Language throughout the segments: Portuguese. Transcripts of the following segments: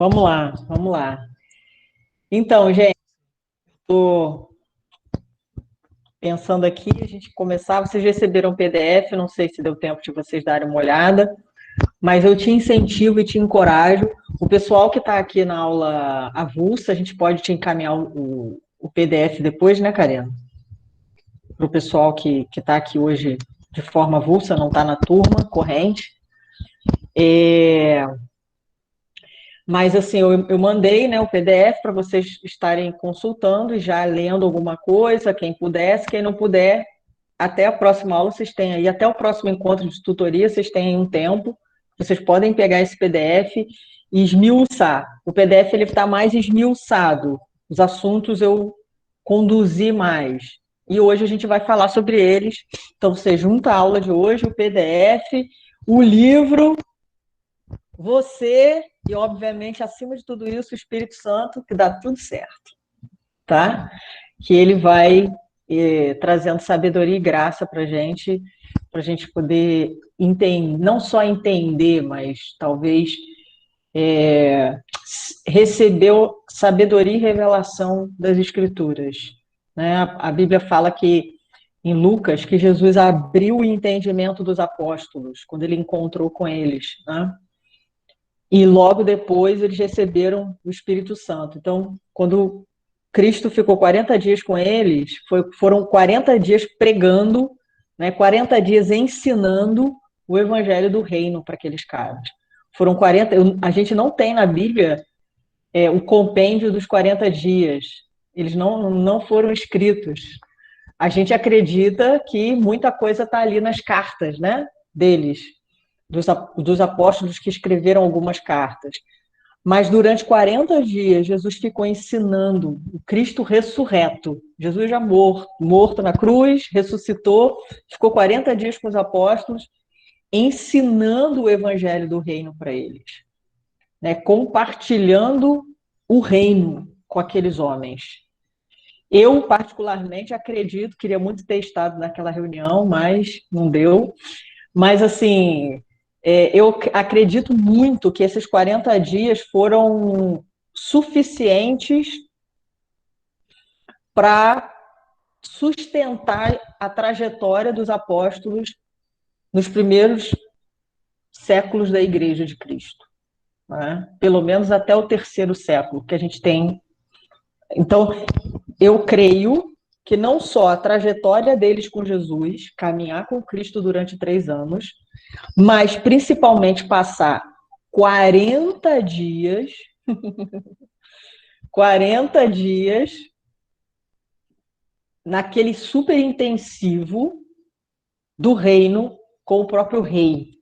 Vamos lá, vamos lá. Então, gente, estou pensando aqui, a gente começar. Vocês receberam o PDF, não sei se deu tempo de vocês darem uma olhada, mas eu te incentivo e te encorajo. O pessoal que está aqui na aula avulsa, a gente pode te encaminhar o PDF depois, né, Karina? Para o pessoal que está aqui hoje de forma avulsa, não está na turma corrente. Mas, assim, eu mandei, né, o PDF para vocês estarem consultando e já lendo alguma coisa, quem pudesse, quem não puder, até a próxima aula vocês têm aí, até o próximo encontro de tutoria, vocês têm aí um tempo, vocês podem pegar esse PDF e esmiuçar. O PDF ele está mais esmiuçado, os assuntos eu conduzi mais. E hoje a gente vai falar sobre eles. Então, você junta a aula de hoje, o PDF, o livro, você e, obviamente, acima de tudo isso, o Espírito Santo, que dá tudo certo, tá? Que ele vai trazendo sabedoria e graça para a gente poder entender, não só entender, mas talvez receber sabedoria e revelação das Escrituras. Né? A Bíblia fala que, em Lucas, que Jesus abriu o entendimento dos apóstolos, quando ele encontrou com eles, né? E logo depois eles receberam o Espírito Santo. Então, quando Cristo ficou 40 dias com eles, foram 40 dias pregando, né, 40 dias ensinando o evangelho do reino para aqueles caras. Foram 40, a gente não tem na Bíblia o compêndio dos 40 dias. Eles não foram escritos. A gente acredita que muita coisa está ali nas cartas, né, deles, dos apóstolos que escreveram algumas cartas. Mas durante 40 dias, Jesus ficou ensinando o Cristo ressurreto. Jesus já morto na cruz, ressuscitou, ficou 40 dias com os apóstolos, ensinando o evangelho do reino para eles, né? Compartilhando o reino com aqueles homens. Eu, particularmente, acredito, queria muito ter estado naquela reunião, mas não deu. Mas, assim, eu acredito muito que esses 40 dias foram suficientes para sustentar a trajetória dos apóstolos nos primeiros séculos da Igreja de Cristo, né? Pelo menos até o terceiro século que a gente tem. Então, eu creio que não só a trajetória deles com Jesus, caminhar com Cristo durante 3 anos, mas principalmente passar 40 dias, 40 dias naquele super intensivo do reino com o próprio rei,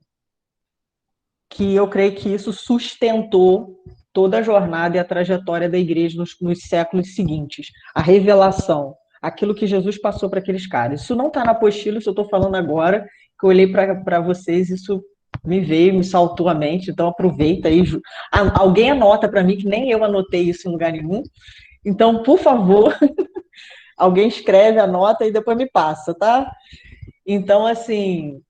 que eu creio que isso sustentou toda a jornada e a trajetória da igreja nos séculos seguintes. A revelação, aquilo que Jesus passou para aqueles caras. Isso não está na apostila, isso eu estou falando agora, que eu olhei para vocês, isso me veio, me saltou à mente, então aproveita aí. Alguém anota para mim, que nem eu anotei isso em lugar nenhum. Então, por favor, alguém escreve, anota e depois me passa, tá? Então, assim,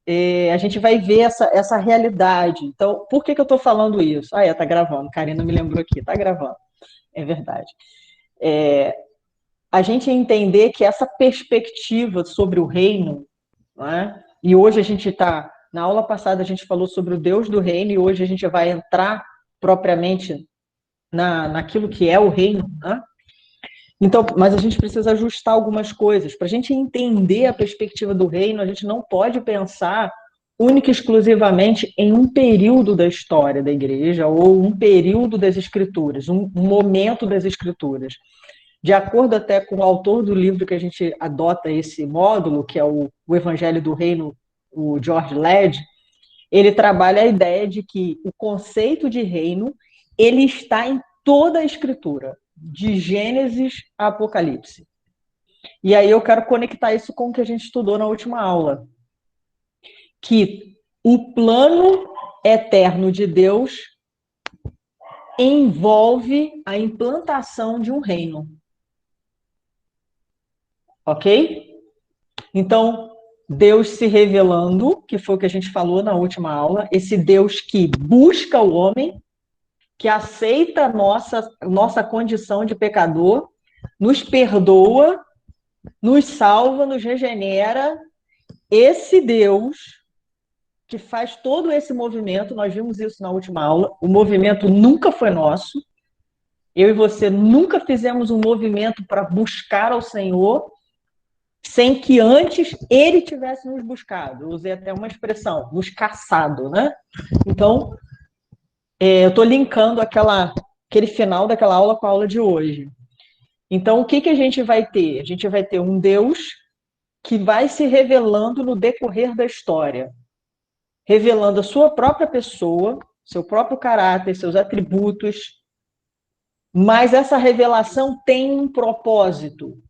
a gente vai ver essa realidade. Então, por que eu estou falando isso? Ah, está gravando. Karina me lembrou aqui, está gravando. É verdade. A gente entender que essa perspectiva sobre o reino, né? E hoje a gente está, na aula passada a gente falou sobre o Deus do reino, e hoje a gente vai entrar propriamente naquilo que é o reino, né? Então, mas a gente precisa ajustar algumas coisas. Para a gente entender a perspectiva do reino, a gente não pode pensar única e exclusivamente em um período da história da igreja ou um período das escrituras, um momento das escrituras. De acordo até com o autor do livro que a gente adota esse módulo, que é o Evangelho do Reino, o George Led, ele trabalha a ideia de que o conceito de reino ele está em toda a escritura, de Gênesis a Apocalipse. E aí eu quero conectar isso com o que a gente estudou na última aula, que o plano eterno de Deus envolve a implantação de um reino. Ok? Então, Deus se revelando, que foi o que a gente falou na última aula, esse Deus que busca o homem, que aceita a nossa condição de pecador, nos perdoa, nos salva, nos regenera. Esse Deus que faz todo esse movimento, nós vimos isso na última aula, o movimento nunca foi nosso, eu e você nunca fizemos um movimento para buscar ao Senhor sem que antes ele tivesse nos buscado. Eu usei até uma expressão, nos caçado, né? Então, eu estou linkando aquele final daquela aula com a aula de hoje. Então, o que a gente vai ter? A gente vai ter um Deus que vai se revelando no decorrer da história, revelando a sua própria pessoa, seu próprio caráter, seus atributos, mas essa revelação tem um propósito.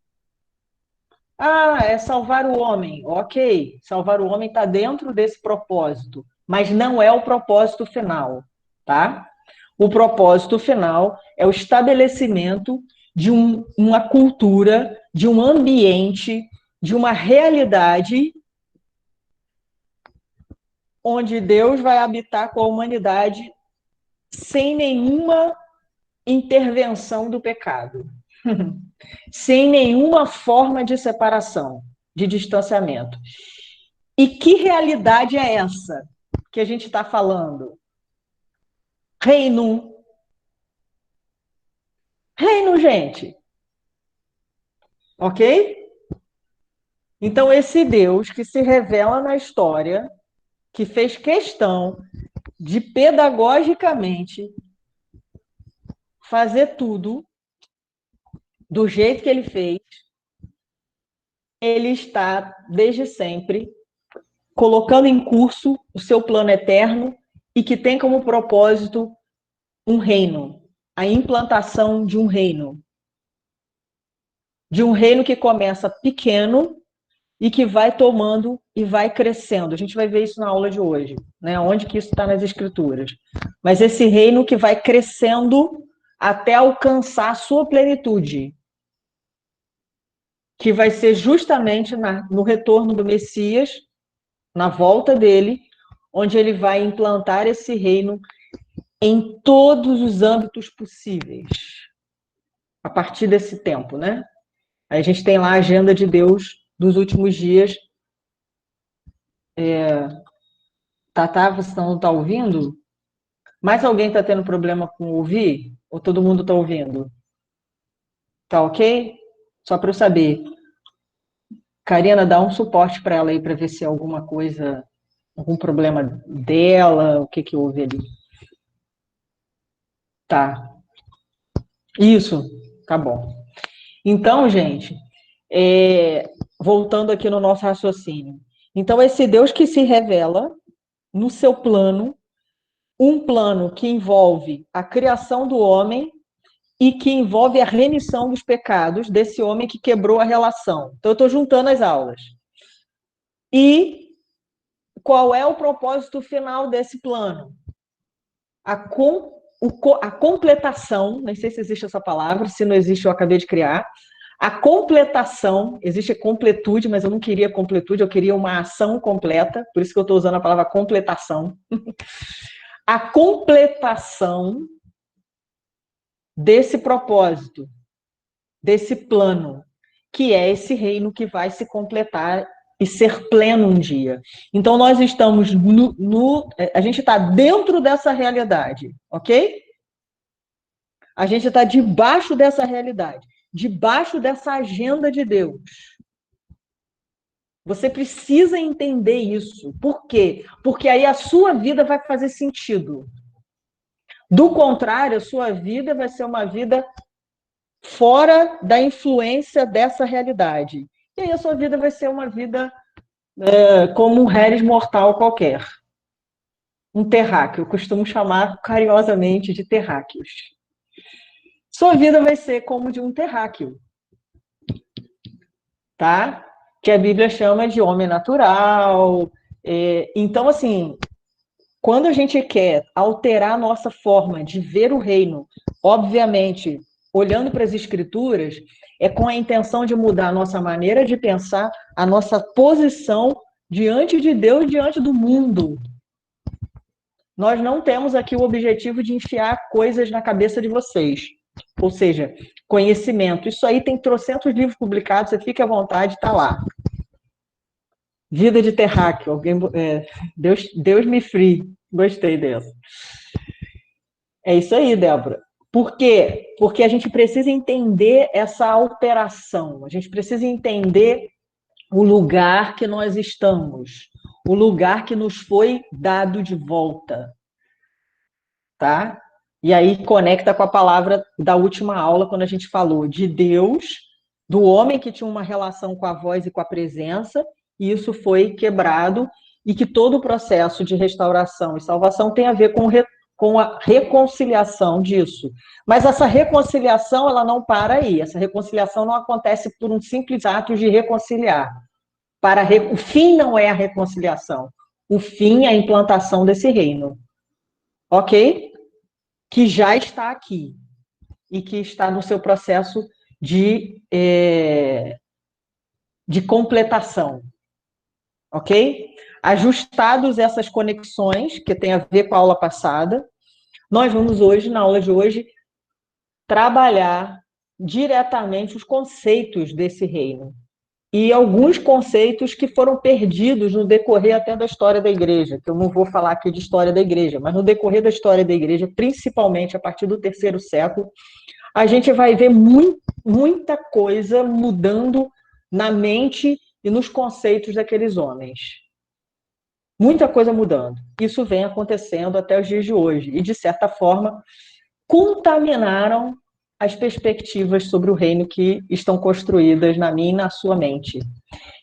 Ah, é salvar o homem. Ok, salvar o homem está dentro desse propósito, mas não é o propósito final, tá? O propósito final é o estabelecimento de uma cultura, de um ambiente, de uma realidade onde Deus vai habitar com a humanidade sem nenhuma intervenção do pecado, sem nenhuma forma de separação, de distanciamento. E que realidade é essa que a gente está falando? Reino. Reino, gente. Ok? Então, esse Deus que se revela na história, que fez questão de pedagogicamente fazer tudo do jeito que ele fez, ele está, desde sempre, colocando em curso o seu plano eterno e que tem como propósito um reino, a implantação de um reino. De um reino que começa pequeno e que vai tomando e vai crescendo. A gente vai ver isso na aula de hoje, né? Onde que isso está nas escrituras. Mas esse reino que vai crescendo até alcançar a sua plenitude, que vai ser justamente no retorno do Messias, na volta dele, onde ele vai implantar esse reino em todos os âmbitos possíveis, a partir desse tempo, né? Aí a gente tem lá a agenda de Deus dos últimos dias. Tatá, você não está ouvindo? Mais alguém está tendo problema com ouvir? Ou todo mundo está ouvindo? Tá ok? Só para eu saber. Karina, dá um suporte para ela aí, para ver se é alguma coisa, algum problema dela, o que houve ali. Tá. Isso, tá bom. Então, gente, voltando aqui no nosso raciocínio. Então, esse Deus que se revela no seu plano, um plano que envolve a criação do homem e que envolve a remissão dos pecados desse homem que quebrou a relação. Então, eu estou juntando as aulas. E qual é o propósito final desse plano? A completação, nem sei se existe essa palavra, se não existe, eu acabei de criar. A completação, existe completude, mas eu não queria completude, eu queria uma ação completa, por isso que eu estou usando a palavra completação. A completação desse propósito, desse plano, que é esse reino que vai se completar e ser pleno um dia. Então, nós estamos a gente está dentro dessa realidade, ok? A gente está debaixo dessa realidade, debaixo dessa agenda de Deus. Você precisa entender isso. Por quê? Porque aí a sua vida vai fazer sentido. Do contrário, a sua vida vai ser uma vida fora da influência dessa realidade. E aí a sua vida vai ser uma vida como um réis mortal qualquer. Um terráqueo. Eu costumo chamar carinhosamente de terráqueos. Sua vida vai ser como de um terráqueo. Tá? Que a Bíblia chama de homem natural. Então, assim, quando a gente quer alterar a nossa forma de ver o reino, obviamente, olhando para as escrituras, é com a intenção de mudar a nossa maneira de pensar, a nossa posição diante de Deus, diante do mundo. Nós não temos aqui o objetivo de enfiar coisas na cabeça de vocês. Ou seja, conhecimento. Isso aí tem trocentos livros publicados, você fique à vontade, está lá. Vida de terráqueo. Deus me free. Gostei dessa. É isso aí, Débora. Por quê? Porque a gente precisa entender essa alteração. A gente precisa entender o lugar que nós estamos. O lugar que nos foi dado de volta. Tá? E aí conecta com a palavra da última aula, quando a gente falou de Deus, do homem que tinha uma relação com a voz e com a presença, e isso foi quebrado, e que todo o processo de restauração e salvação tem a ver com a reconciliação disso. Mas essa reconciliação, ela não para aí, essa reconciliação não acontece por um simples ato de reconciliar. O fim não é a reconciliação, o fim é a implantação desse reino. Ok? Que já está aqui e que está no seu processo de completação, ok? Ajustados essas conexões, que tem a ver com a aula passada, nós vamos hoje, na aula de hoje, trabalhar diretamente os conceitos desse reino. E alguns conceitos que foram perdidos no decorrer até da história da igreja, que eu não vou falar aqui de história da igreja, mas no decorrer da história da igreja, principalmente a partir do terceiro século, a gente vai ver muita coisa mudando na mente e nos conceitos daqueles homens. Muita coisa mudando. Isso vem acontecendo até os dias de hoje. E, de certa forma, contaminaram as perspectivas sobre o reino que estão construídas na minha e na sua mente.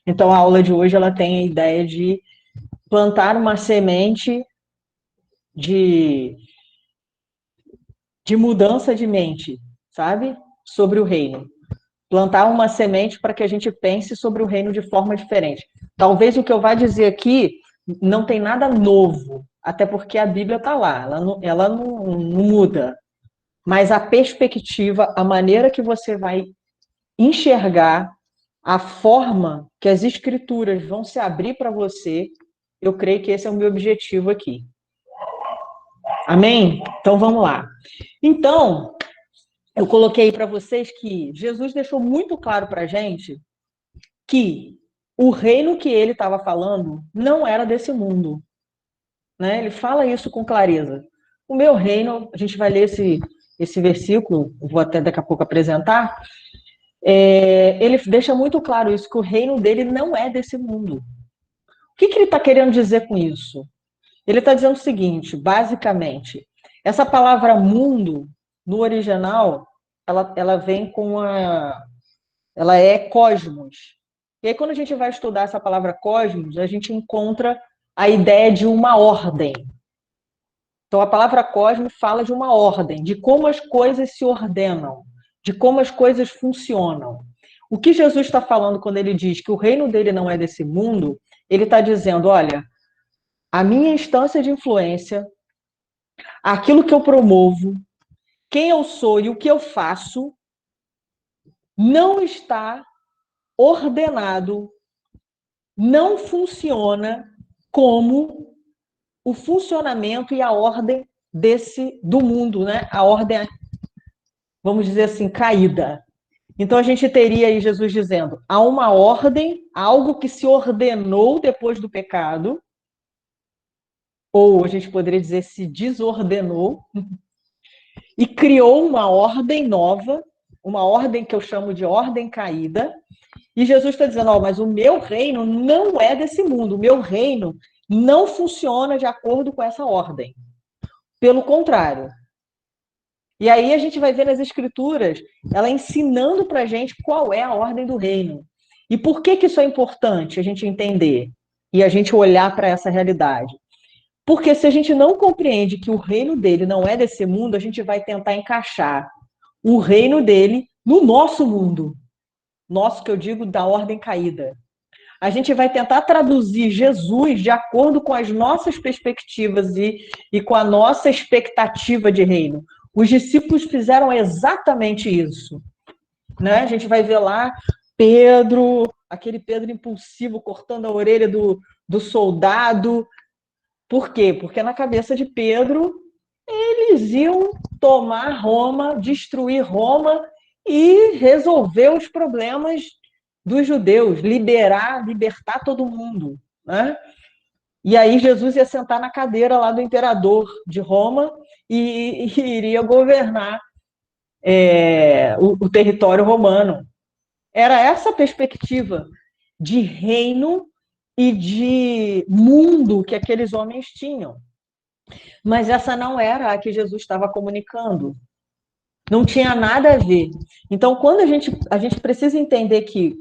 Então, a aula de hoje ela tem a ideia de plantar uma semente de mudança de mente, sabe? Sobre o reino. Plantar uma semente para que a gente pense sobre o reino de forma diferente. Talvez o que eu vá dizer aqui não tem nada novo, até porque a Bíblia está lá, ela não muda. Mas a perspectiva, a maneira que você vai enxergar, a forma que as escrituras vão se abrir para você, eu creio que esse é o meu objetivo aqui. Amém? Então vamos lá. Então, eu coloquei para vocês que Jesus deixou muito claro para a gente que o reino que ele estava falando não era desse mundo. Né? Ele fala isso com clareza. O meu reino, a gente vai ler esse versículo, vou até daqui a pouco apresentar, ele deixa muito claro isso, que o reino dele não é desse mundo. O que ele está querendo dizer com isso? Ele está dizendo o seguinte, basicamente, essa palavra mundo, no original, ela vem com ela é cosmos. E aí, quando a gente vai estudar essa palavra cosmos, a gente encontra a ideia de uma ordem. Então, a palavra cosmos fala de uma ordem, de como as coisas se ordenam, de como as coisas funcionam. O que Jesus está falando quando ele diz que o reino dele não é desse mundo, ele está dizendo, olha, a minha instância de influência, aquilo que eu promovo, quem eu sou e o que eu faço, não está ordenado, não funciona como o funcionamento e a ordem do mundo, né? A ordem, vamos dizer assim, caída. Então a gente teria aí Jesus dizendo: há uma ordem, algo que se ordenou depois do pecado, ou a gente poderia dizer se desordenou, e criou uma ordem nova, uma ordem que eu chamo de ordem caída. E Jesus está dizendo: ó, mas o meu reino não é desse mundo, o meu reino não funciona de acordo com essa ordem. Pelo contrário. E aí a gente vai ver nas escrituras, ela ensinando para a gente qual é a ordem do reino. E por que isso é importante a gente entender e a gente olhar para essa realidade? Porque se a gente não compreende que o reino dele não é desse mundo, a gente vai tentar encaixar o reino dele no nosso mundo. Nosso, que eu digo, da ordem caída. A gente vai tentar traduzir Jesus de acordo com as nossas perspectivas e com a nossa expectativa de reino. Os discípulos fizeram exatamente isso. Né? A gente vai ver lá Pedro, aquele Pedro impulsivo, cortando a orelha do soldado, Por quê? Porque na cabeça de Pedro, eles iam tomar Roma, destruir Roma e resolver os problemas dos judeus, libertar todo mundo, né? E aí Jesus ia sentar na cadeira lá do imperador de Roma e iria governar o território romano. Era essa a perspectiva de reino e de mundo que aqueles homens tinham. Mas essa não era a que Jesus estava comunicando. Não tinha nada a ver. Então, quando a gente precisa entender que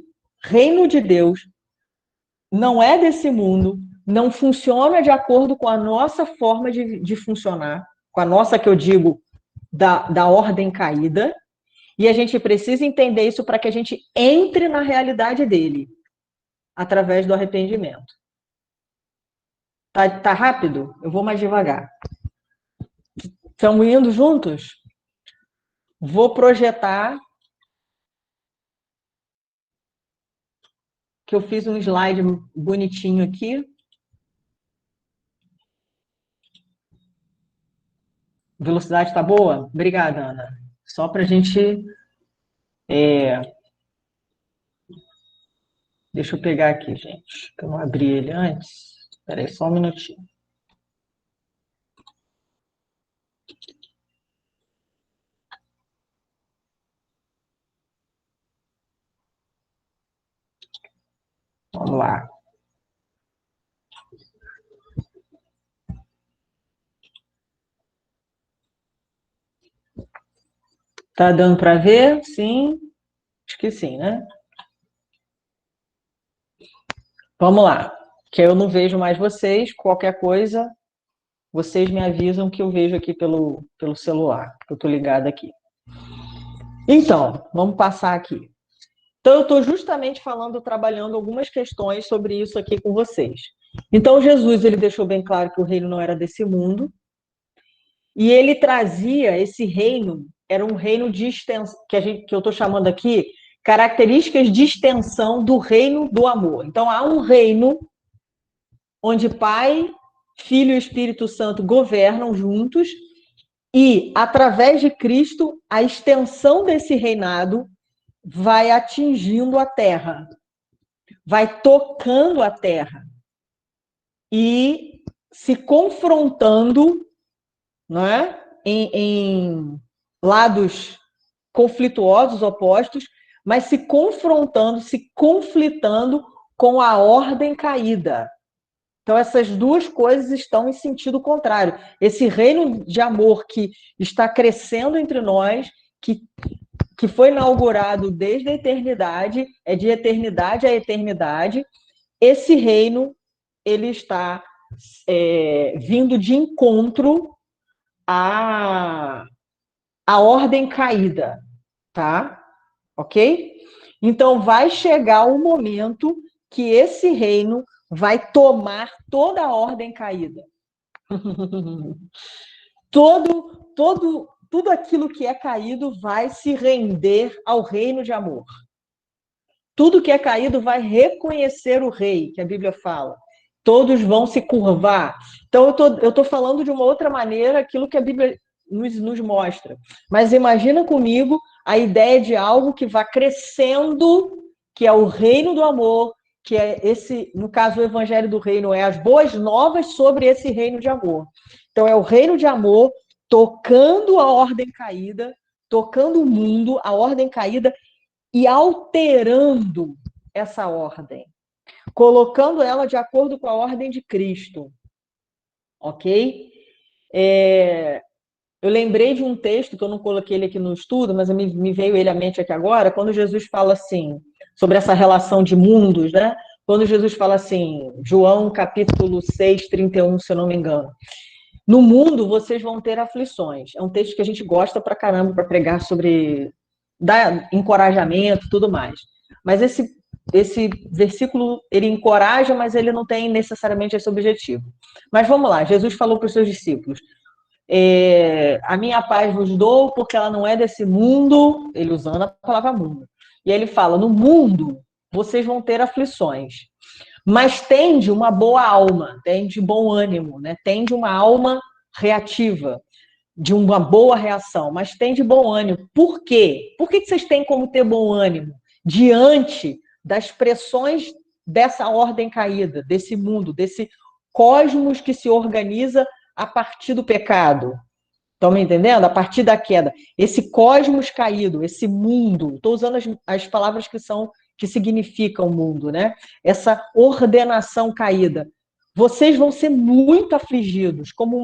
reino de Deus não é desse mundo, não funciona de acordo com a nossa forma de funcionar, com a nossa, que eu digo, da ordem caída, e a gente precisa entender isso para que a gente entre na realidade dele, através do arrependimento. Tá rápido? Eu vou mais devagar. Estamos indo juntos? Vou projetar que eu fiz um slide bonitinho aqui. Velocidade está boa? Obrigada, Ana. Só para a gente... Deixa eu pegar aqui, gente. Eu não abri ele antes. Espera aí, só um minutinho. Vamos lá. Tá dando para ver? Sim. Acho que sim, né? Vamos lá. Que eu não vejo mais vocês. Qualquer coisa, vocês me avisam que eu vejo aqui pelo celular, que eu estou ligada aqui. Então, vamos passar aqui. Então, eu estou justamente trabalhando algumas questões sobre isso aqui com vocês. Então, Jesus, ele deixou bem claro que o reino não era desse mundo, e ele trazia esse reino, era um reino de extensão, que eu estou chamando aqui, características de extensão do reino do amor. Então, há um reino onde Pai, Filho e Espírito Santo governam juntos, e, através de Cristo, a extensão desse reinado vai atingindo a terra, vai tocando a terra e se confrontando, não é? Em lados conflituosos, opostos, mas se confrontando, se conflitando com a ordem caída. Então, essas duas coisas estão em sentido contrário. Esse reino de amor que está crescendo entre nós, que foi inaugurado desde a eternidade, é de eternidade a eternidade, esse reino ele está vindo de encontro à ordem caída, tá? Ok? Então, vai chegar o momento que esse reino vai tomar toda a ordem caída. Tudo aquilo que é caído vai se render ao reino de amor. Tudo que é caído vai reconhecer o rei, que a Bíblia fala. Todos vão se curvar. Então, eu estou falando de uma outra maneira aquilo que a Bíblia nos mostra. Mas imagina comigo a ideia de algo que vai crescendo, que é o reino do amor, que é esse, no caso, o evangelho do reino, é as boas novas sobre esse reino de amor. Então, é o reino de amor tocando a ordem caída, tocando o mundo, a ordem caída, e alterando essa ordem, colocando ela de acordo com a ordem de Cristo. Ok? Eu lembrei de um texto, que eu não coloquei ele aqui no estudo, mas me veio ele à mente aqui agora, quando Jesus fala assim, sobre essa relação de mundos, né? Quando Jesus fala assim, João capítulo 6, 31, se eu não me engano. No mundo vocês vão ter aflições. É um texto que a gente gosta pra caramba para pregar sobre dar encorajamento e tudo mais. Mas esse versículo, ele encoraja, mas ele não tem necessariamente esse objetivo. Mas vamos lá, Jesus falou para os seus discípulos, a minha paz vos dou, porque ela não é desse mundo, ele usando a palavra mundo. E aí ele fala, no mundo vocês vão ter aflições, mas tem de uma boa alma, tem de bom ânimo, né? Tem de uma alma reativa, de uma boa reação, mas tem de bom ânimo. Por quê? Por que vocês têm como ter bom ânimo diante das pressões dessa ordem caída, desse mundo, desse cosmos que se organiza a partir do pecado? Estão me entendendo? A partir da queda. Esse cosmos caído, esse mundo, estou usando as palavras que significam mundo, né? Essa ordenação caída. Vocês vão ser muito afligidos, como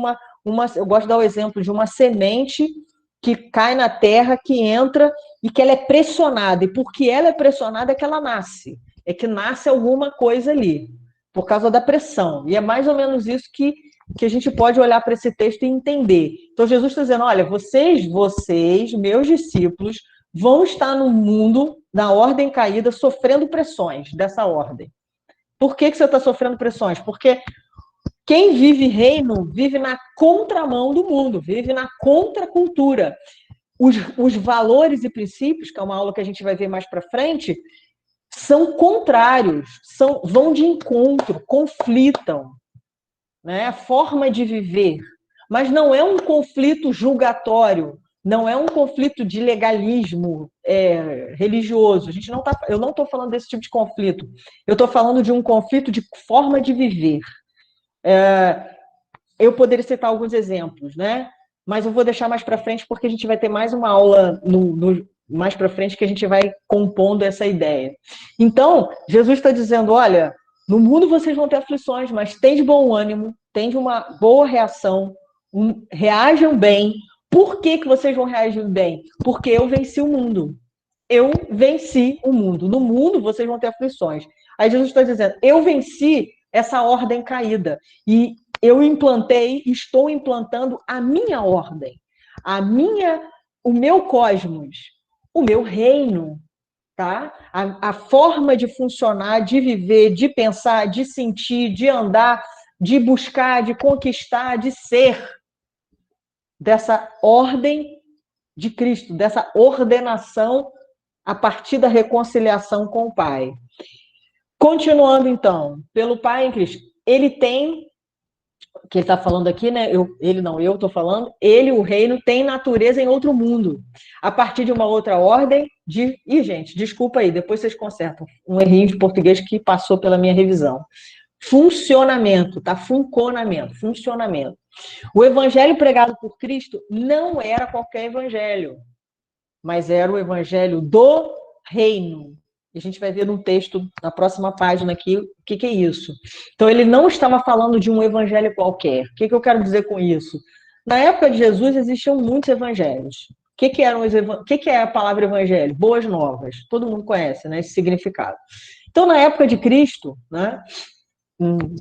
eu gosto de dar o exemplo de uma semente que cai na terra, que entra e que ela é pressionada. E porque ela é pressionada é que ela nasce. É que nasce alguma coisa ali, por causa da pressão. E é mais ou menos isso que a gente pode olhar para esse texto e entender. Então, Jesus está dizendo, olha, vocês, meus discípulos, vão estar no mundo, na ordem caída, sofrendo pressões dessa ordem. Por que você está sofrendo pressões? Porque quem vive reino vive na contramão do mundo, vive na contracultura. Os valores e princípios, que é uma aula que a gente vai ver mais para frente, são contrários, vão de encontro, conflitam. Né? A forma de viver. Mas não é um conflito julgatório, não é um conflito de legalismo religioso. Eu não estou falando desse tipo de conflito. Eu estou falando de um conflito de forma de viver. Eu poderia citar alguns exemplos, né? Mas eu vou deixar mais para frente porque a gente vai ter mais uma aula mais para frente que a gente vai compondo essa ideia. Então, Jesus está dizendo, olha, no mundo vocês vão ter aflições, mas tem de bom ânimo, tem de uma boa reação, reajam bem. Por que vocês vão reagir bem? Porque eu venci o mundo. Eu venci o mundo. No mundo vocês vão ter aflições. Aí Jesus está dizendo, eu venci essa ordem caída. E eu estou implantando a minha ordem, o meu cosmos, o meu reino, tá? A forma de funcionar, de viver, de pensar, de sentir, de andar, de buscar, de conquistar, de ser dessa ordem de Cristo, dessa ordenação a partir da reconciliação com o Pai. Continuando, então, pelo Pai em Cristo, ele tem, que ele está falando aqui, né? Eu estou falando, o reino, tem natureza em outro mundo, a partir de uma outra ordem de... Ih, gente, desculpa aí, depois vocês consertam. Um errinho de português que passou pela minha revisão. Funcionamento, tá? Funcionamento. O evangelho pregado por Cristo não era qualquer evangelho, mas era o evangelho do reino. E a gente vai ver no texto, na próxima página aqui, o que é isso. Então, ele não estava falando de um evangelho qualquer. O que eu quero dizer com isso? Na época de Jesus, existiam muitos evangelhos. O que é a palavra evangelho? Boas novas. Todo mundo conhece, né, esse significado. Então, na época de Cristo, né,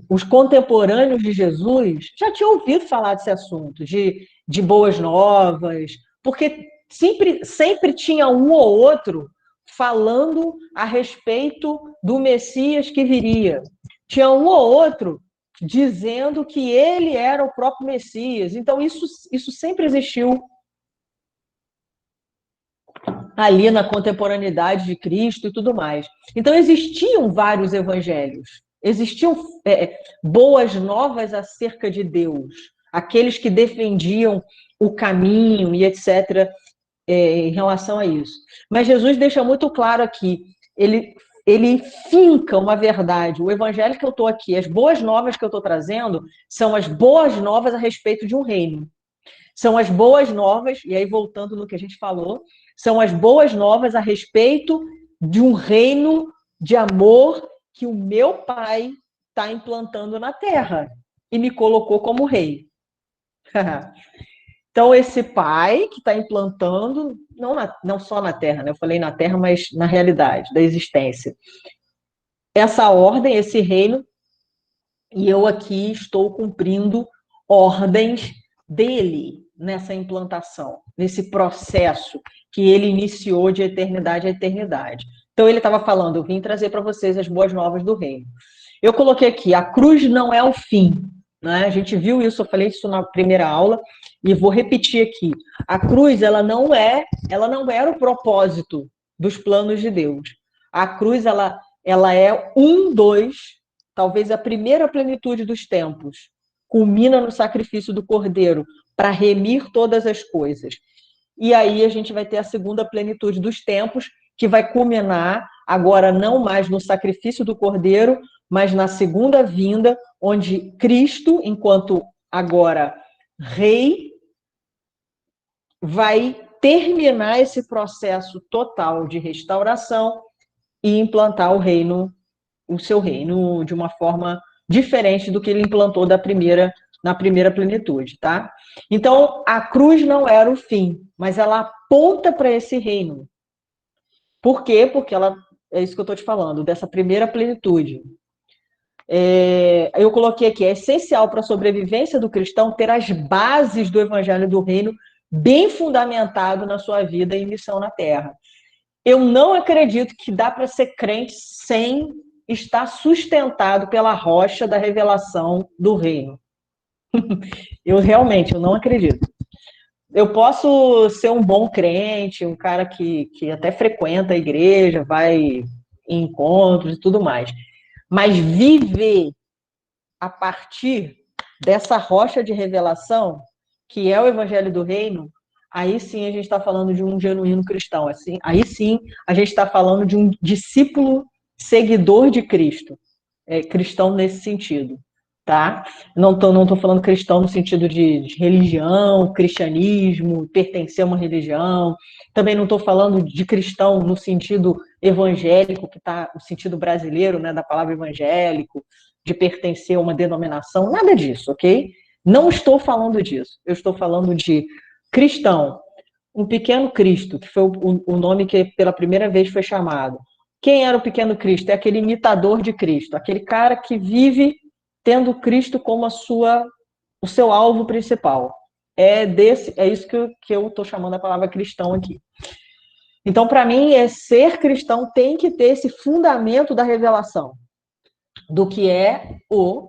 os contemporâneos de Jesus já tinham ouvido falar desse assunto, de boas novas, porque sempre tinha um ou outro falando a respeito do Messias que viria. Tinha um ou outro dizendo que ele era o próprio Messias. Então, isso sempre existiu ali na contemporaneidade de Cristo e tudo mais. Então, existiam vários evangelhos. Existiam boas novas acerca de Deus. Aqueles que defendiam o caminho e etc., em relação a isso. Mas Jesus deixa muito claro aqui, ele finca uma verdade. O evangelho que eu estou aqui, as boas novas que eu estou trazendo, são as boas novas a respeito de um reino. São as boas novas, e aí voltando no que a gente falou, são as boas novas a respeito de um reino de amor que o meu Pai está implantando na terra e me colocou como rei. Então, esse pai que está implantando, não só na Terra, né? Eu falei na Terra, mas na realidade da existência. Essa ordem, esse reino, e eu aqui estou cumprindo ordens dele nessa implantação, nesse processo que ele iniciou de eternidade a eternidade. Então, ele estava falando, eu vim trazer para vocês as boas novas do reino. Eu coloquei aqui, a cruz não é o fim, né? A gente viu isso, eu falei isso na primeira aula, e vou repetir aqui. A cruz, ela não era o propósito dos planos de Deus. A cruz, ela é um dos, talvez a primeira plenitude dos tempos, culmina no sacrifício do Cordeiro para remir todas as coisas. E aí a gente vai ter a segunda plenitude dos tempos, que vai culminar agora não mais no sacrifício do Cordeiro, mas na segunda vinda, onde Cristo, enquanto agora Rei, vai terminar esse processo total de restauração e implantar o seu reino, de uma forma diferente do que ele implantou na primeira plenitude, tá? Então, a cruz não era o fim, mas ela aponta para esse reino. Por quê? Porque ela, é isso que eu estou te falando, dessa primeira plenitude. Eu coloquei aqui, é essencial para a sobrevivência do cristão ter as bases do evangelho do reino bem fundamentado na sua vida e missão na terra. Eu não acredito que dá para ser crente sem estar sustentado pela rocha da revelação do reino. Eu não acredito. Eu posso ser um bom crente, um cara que até frequenta a igreja, vai em encontros e tudo mais, mas viver a partir dessa rocha de revelação, que é o evangelho do reino, aí sim a gente está falando de um genuíno cristão. Assim, aí sim a gente está falando de um discípulo seguidor de Cristo, cristão nesse sentido, tá? Não tô falando cristão no sentido de religião, cristianismo, pertencer a uma religião. Também não estou falando de cristão no sentido evangélico, que está o sentido brasileiro, né, da palavra evangélico, de pertencer a uma denominação, nada disso, ok? Não estou falando disso. Eu estou falando de cristão, um pequeno Cristo, que foi o nome que pela primeira vez foi chamado. Quem era o pequeno Cristo? É aquele imitador de Cristo, aquele cara que vive tendo Cristo como o seu alvo principal. É isso que eu estou chamando a palavra cristão aqui. Então, para mim, ser cristão tem que ter esse fundamento da revelação do que é o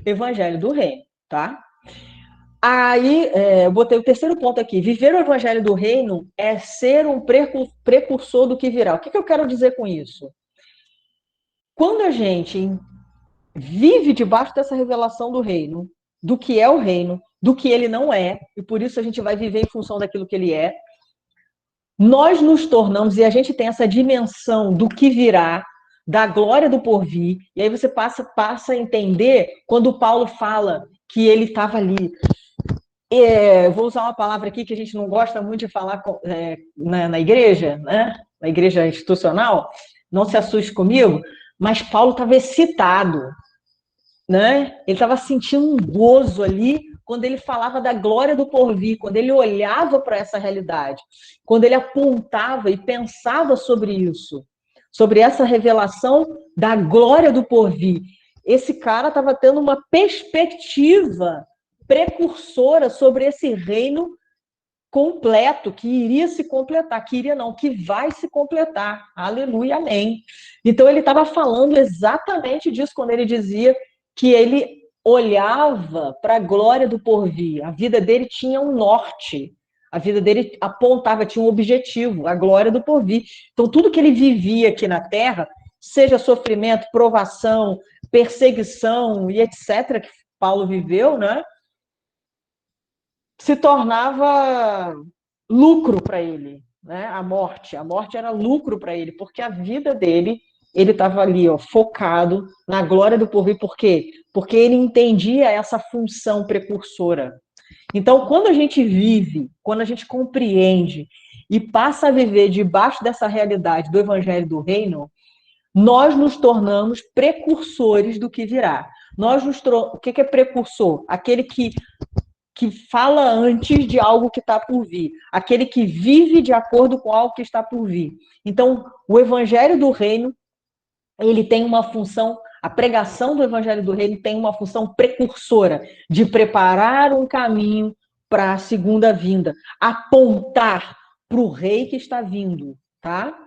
Evangelho do Reino, tá? Aí, eu botei o terceiro ponto aqui. Viver o Evangelho do Reino é ser um precursor do que virá. O que eu quero dizer com isso? Quando a gente vive debaixo dessa revelação do reino, do que é o reino, do que ele não é, e por isso a gente vai viver em função daquilo que ele é, nós nos tornamos, e a gente tem essa dimensão do que virá, da glória do porvir, e aí você passa a entender quando o Paulo fala que ele estava ali. Vou usar uma palavra aqui que a gente não gosta muito de falar na igreja, né? Na igreja institucional, não se assuste comigo, mas Paulo estava excitado, né? Ele estava sentindo um gozo ali quando ele falava da glória do porvir, quando ele olhava para essa realidade, quando ele apontava e pensava sobre isso, sobre essa revelação da glória do porvir. Esse cara estava tendo uma perspectiva precursora sobre esse reino completo, que iria se completar, que iria não, que vai se completar. Aleluia, amém. Então ele estava falando exatamente disso quando ele dizia que ele olhava para a glória do porvir. A vida dele tinha um norte. A vida dele apontava, tinha um objetivo, a glória do porvir. Então tudo que ele vivia aqui na Terra, seja sofrimento, provação, perseguição e etc., que Paulo viveu, né? Se tornava lucro para ele, né? A morte era lucro para ele, porque a vida dele, ele estava ali, ó, focado na glória do porvir. Por quê? Porque ele entendia essa função precursora. Então, quando a gente vive, quando a gente compreende e passa a viver debaixo dessa realidade do Evangelho do Reino, nós nos tornamos precursores do que virá. O que é precursor? Aquele que fala antes de algo que está por vir, aquele que vive de acordo com algo que está por vir. Então, o Evangelho do Reino, ele tem uma função, a pregação do Evangelho do Reino tem uma função precursora, de preparar um caminho para a segunda vinda, apontar para o rei que está vindo, tá?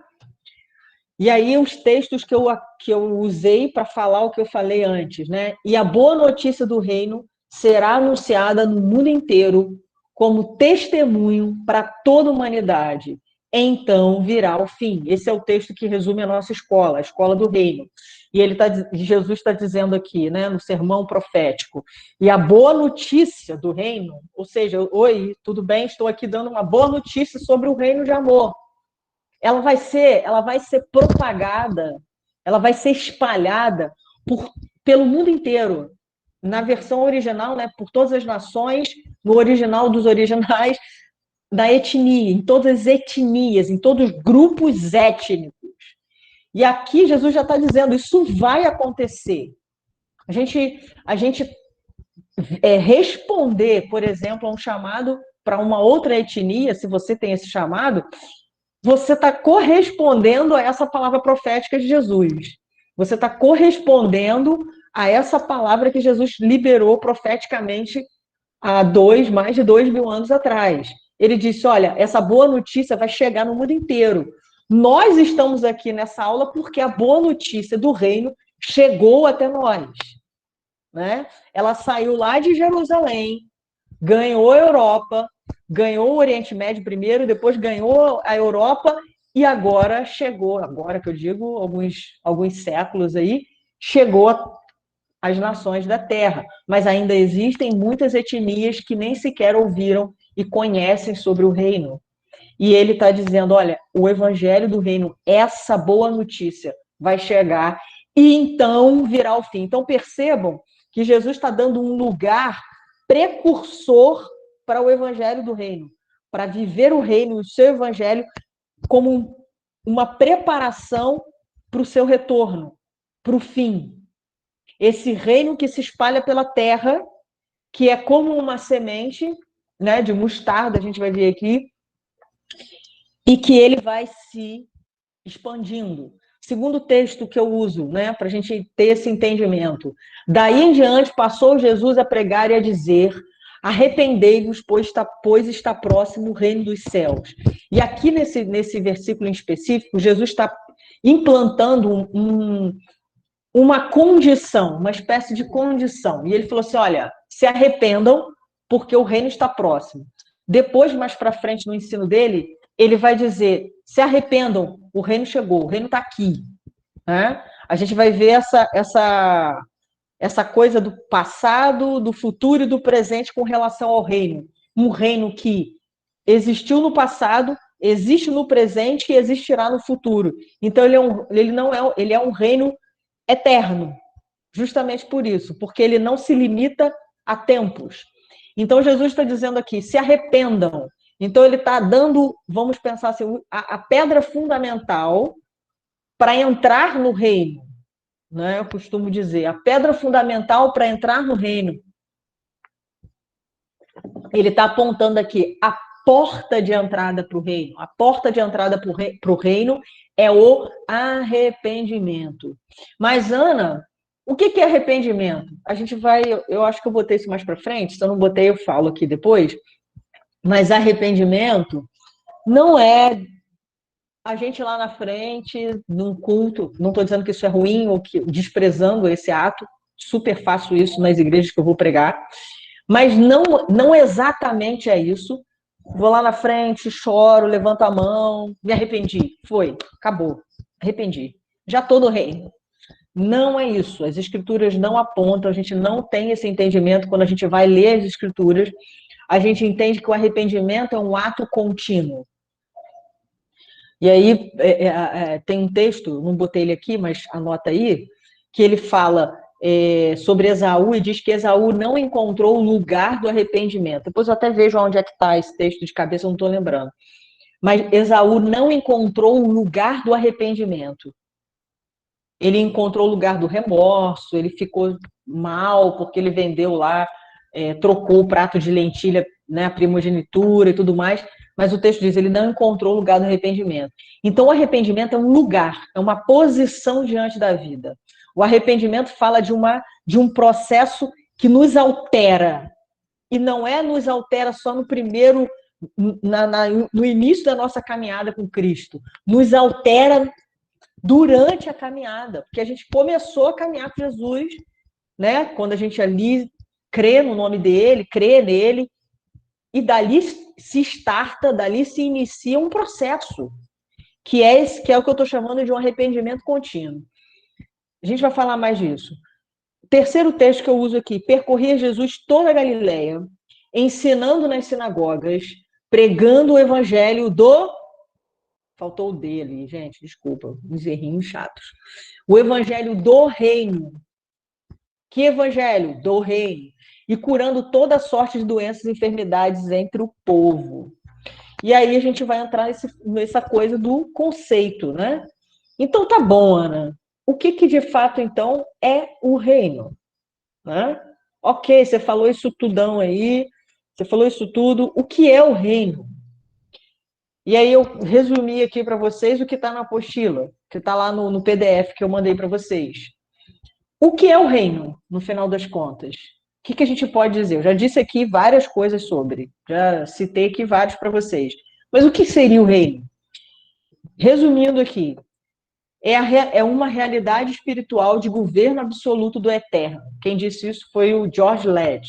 E aí os textos que eu usei para falar o que eu falei antes, né? E a boa notícia do reino será anunciada no mundo inteiro como testemunho para toda a humanidade. então virá o fim. Esse é o texto que resume a nossa escola, a escola do reino. E Jesus está dizendo aqui, né, no sermão profético, e a boa notícia do reino, ou seja, oi, tudo bem, estou aqui dando uma boa notícia sobre o reino de amor. Ela vai ser propagada, ela vai ser espalhada pelo mundo inteiro. Na versão original, né, por todas as nações, no original dos originais, da etnia, em todas as etnias, em todos os grupos étnicos. E aqui Jesus já está dizendo, isso vai acontecer. A gente responder, por exemplo, a um chamado para uma outra etnia, se você tem esse chamado, você está correspondendo a essa palavra profética de Jesus. Você está correspondendo a essa palavra que Jesus liberou profeticamente há mais de 2.000 anos atrás. Ele disse, olha, essa boa notícia vai chegar no mundo inteiro. Nós estamos aqui nessa aula porque a boa notícia do reino chegou até nós. Né? Ela saiu lá de Jerusalém, ganhou a Europa, ganhou o Oriente Médio primeiro, depois ganhou a Europa e agora chegou, agora que eu digo, alguns séculos aí, chegou às nações da Terra. Mas ainda existem muitas etnias que nem sequer ouviram e conhecem sobre o reino. E ele está dizendo, olha, o evangelho do reino, essa boa notícia vai chegar e então virá o fim. Então percebam que Jesus está dando um lugar precursor para o evangelho do reino, para viver o reino, o seu evangelho, como uma preparação para o seu retorno, para o fim. Esse reino que se espalha pela terra, que é como uma semente, né, de mostarda, a gente vai ver aqui, e que ele vai se expandindo. Segundo texto que eu uso, né, para a gente ter esse entendimento. Daí em diante passou Jesus a pregar e a dizer: arrependei-vos, pois está próximo o reino dos céus. E aqui nesse versículo em específico, Jesus está implantando uma condição, uma espécie de condição. E ele falou assim: olha, se arrependam, porque o reino está próximo. Depois, mais para frente, no ensino dele, ele vai dizer: se arrependam, o reino chegou, o reino está aqui. Né? A gente vai ver essa coisa do passado, do futuro e do presente com relação ao reino. Um reino que existiu no passado, existe no presente e existirá no futuro. Então, ele é um reino eterno, justamente por isso, porque ele não se limita a tempos. Então, Jesus está dizendo aqui: se arrependam. Então, ele está dando, vamos pensar assim, a pedra fundamental para entrar no reino. Né? Eu costumo dizer, a pedra fundamental para entrar no reino. Ele está apontando aqui a porta de entrada para o reino. A porta de entrada para o reino é o arrependimento. Mas, Ana, o que é arrependimento? A gente vai, eu acho que eu botei isso mais para frente, se eu não botei, eu falo aqui depois. Mas arrependimento não é a gente lá na frente, num culto, não estou dizendo que isso é ruim ou que desprezando esse ato, super faço isso nas igrejas que eu vou pregar, mas não exatamente é isso. Vou lá na frente, choro, levanto a mão, me arrependi. Foi, acabou. Arrependi. Já estou no reino. Não é isso. As escrituras não apontam, a gente não tem esse entendimento quando a gente vai ler as escrituras. A gente entende que o arrependimento é um ato contínuo. E aí tem um texto, não botei ele aqui, mas anota aí, que ele fala sobre Esaú e diz que Esaú não encontrou o lugar do arrependimento. Depois eu até vejo onde é que está esse texto de cabeça, eu não estou lembrando. Mas Esaú não encontrou o lugar do arrependimento. Ele encontrou o lugar do remorso, ele ficou mal porque ele vendeu lá, trocou o prato de lentilha, né, a primogenitura e tudo mais, mas o texto diz, ele não encontrou o lugar do arrependimento. Então, o arrependimento é um lugar, é uma posição diante da vida. O arrependimento fala de um processo que nos altera, e não nos altera só no primeiro, no início da nossa caminhada com Cristo, nos altera durante a caminhada, porque a gente começou a caminhar com Jesus, né? Quando a gente ali crê no nome dele, crê nele, e dali se starta, dali se inicia um processo, que é o que eu estou chamando de um arrependimento contínuo. A gente vai falar mais disso. Terceiro texto que eu uso aqui: percorria Jesus toda a Galileia, ensinando nas sinagogas, pregando o evangelho do... Faltou o D ali, gente, desculpa, uns errinhos chatos. O evangelho do reino. Que evangelho? Do reino. E curando toda sorte de doenças e enfermidades entre o povo. E aí a gente vai entrar nessa coisa do conceito, né? Então tá bom, Ana. O que de fato, então, é o reino? Né? Ok, você falou isso tudão aí, você falou isso tudo. O que é o reino? E aí eu resumi aqui para vocês o que está na apostila, que está lá no PDF que eu mandei para vocês. O que é o reino, no final das contas? O que a gente pode dizer? Eu já disse aqui várias coisas sobre, já citei aqui vários para vocês. Mas o que seria o reino? Resumindo aqui, é uma realidade espiritual de governo absoluto do eterno. Quem disse isso foi o George Led,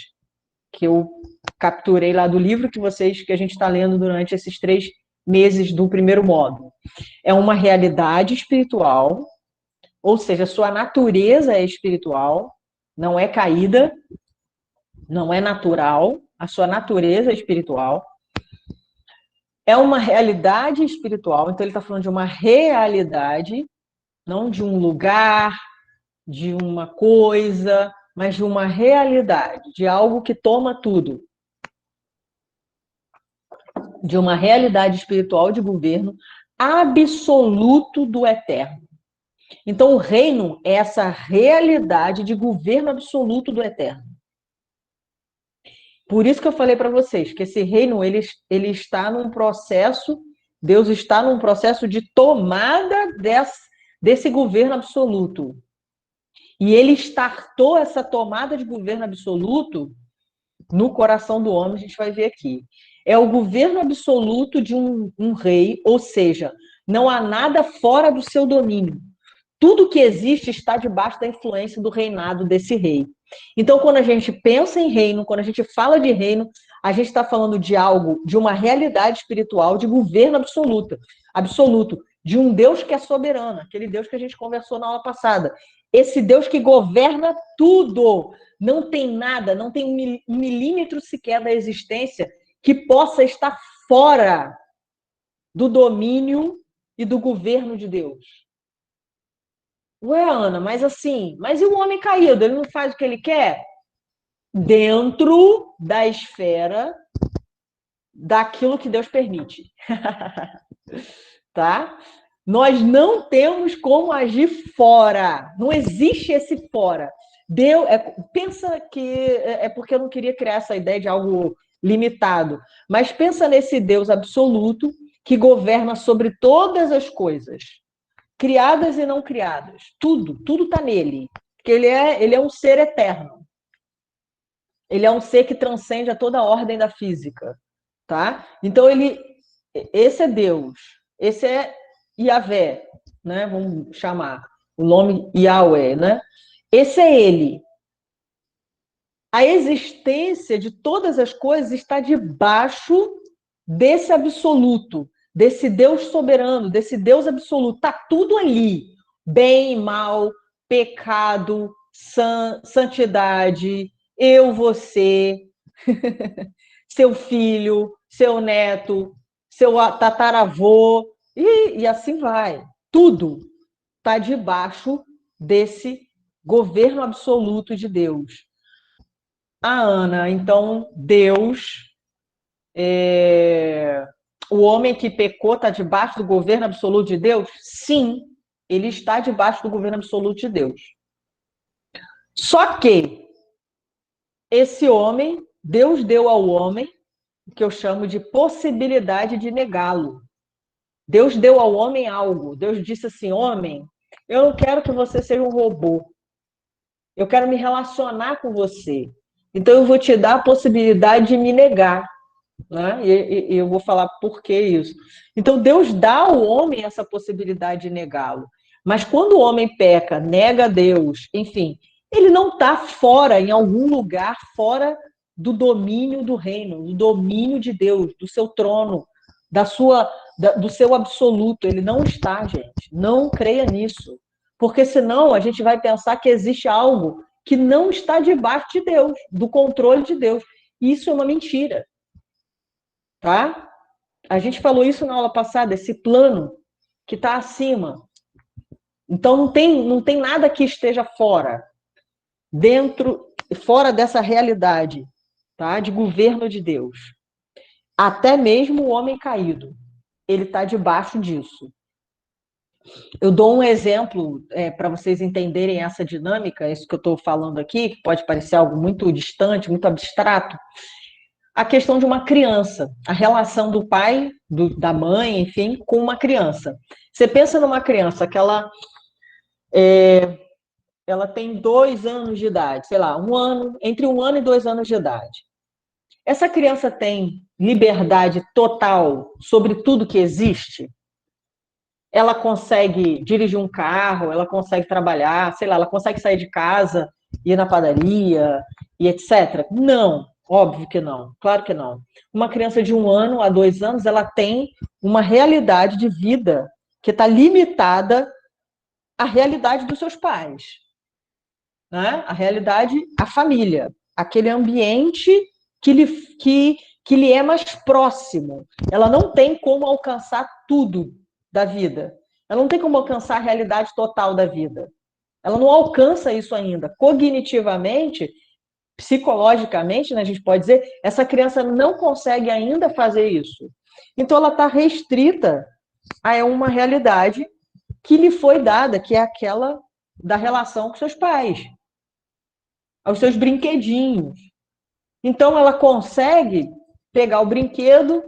que eu capturei lá do livro que a gente está lendo durante esses 3 meses do primeiro módulo. É uma realidade espiritual, ou seja, sua natureza é espiritual, não é caída, não é natural, a sua natureza é espiritual. É uma realidade espiritual, então ele está falando de uma realidade, não de um lugar, de uma coisa, mas de uma realidade, de algo que toma tudo. De uma realidade espiritual de governo absoluto do eterno. Então, o reino é essa realidade de governo absoluto do eterno. Por isso que eu falei para vocês que esse reino ele está num processo, Deus está num processo de tomada desse governo absoluto. E ele startou essa tomada de governo absoluto no coração do homem, a gente vai ver aqui. É o governo absoluto de um rei, ou seja, não há nada fora do seu domínio. Tudo que existe está debaixo da influência do reinado desse rei. Então, quando a gente pensa em reino, quando a gente fala de reino, a gente está falando de algo, de uma realidade espiritual, de governo absoluto, de um Deus que é soberano, aquele Deus que a gente conversou na aula passada. Esse Deus que governa tudo. Não tem nada, não tem um milímetro sequer da existência que possa estar fora do domínio e do governo de Deus. Ué, Ana, mas e o homem caído? Ele não faz o que ele quer? Dentro da esfera daquilo que Deus permite. Tá? Nós não temos como agir fora. Não existe esse fora. Pensa que é porque eu não queria criar essa ideia de algo limitado, mas pensa nesse Deus absoluto que governa sobre todas as coisas, criadas e não criadas. Tudo está nele. Porque ele é um ser eterno. Ele é um ser que transcende a toda a ordem da física. Tá? Então, esse é Deus. Esse é Yahvé, né? Vamos chamar o nome Yahweh, né? Esse é ele. A existência de todas as coisas está debaixo desse absoluto, desse Deus soberano, desse Deus absoluto. Está tudo ali. Bem e mal, pecado, santidade, eu, você, seu filho, seu neto, seu tataravô, e assim vai. Tudo está debaixo desse governo absoluto de Deus. Ana, então Deus, o homem que pecou está debaixo do governo absoluto de Deus? Sim, ele está debaixo do governo absoluto de Deus. Só que esse homem, Deus deu ao homem o que eu chamo de possibilidade de negá-lo. Deus deu ao homem algo. Deus disse assim: homem, eu não quero que você seja um robô. Eu quero me relacionar com você. Então eu vou te dar a possibilidade de me negar. Né? E eu vou falar por que isso. Então Deus dá ao homem essa possibilidade de negá-lo. Mas quando o homem peca, nega a Deus, enfim, ele não está fora, em algum lugar, fora do domínio do reino, do domínio de Deus, do seu trono, do seu absoluto. Ele não está, gente. Não creia nisso. Porque senão a gente vai pensar que existe algo que não está debaixo de Deus, do controle de Deus. Isso é uma mentira. Tá? A gente falou isso na aula passada, esse plano que está acima. Então não tem nada que esteja fora, fora dessa realidade, tá? De governo de Deus. Até mesmo o homem caído, ele está debaixo disso. Eu dou um exemplo para vocês entenderem essa dinâmica, isso que eu estou falando aqui, que pode parecer algo muito distante, muito abstrato. A questão de uma criança, a relação do pai, da mãe, enfim, com uma criança. Você pensa numa criança que ela tem 2 anos de idade, sei lá, entre 1 ano e 2 anos de idade. Essa criança tem liberdade total sobre tudo que existe? Ela consegue dirigir um carro, ela consegue trabalhar, sei lá, ela consegue sair de casa, ir na padaria e etc. Não, óbvio que não, claro que não. Uma criança de 1 ano a 2 anos, ela tem uma realidade de vida que está limitada à realidade dos seus pais, né? A realidade, a família, aquele ambiente que lhe é mais próximo. Ela não tem como alcançar tudo da vida. Ela não tem como alcançar a realidade total da vida. Ela não alcança isso ainda. Cognitivamente, psicologicamente, né, a gente pode dizer, essa criança não consegue ainda fazer isso. Então, ela está restrita a uma realidade que lhe foi dada, que é aquela da relação com seus pais, aos seus brinquedinhos. Então, ela consegue pegar o brinquedo,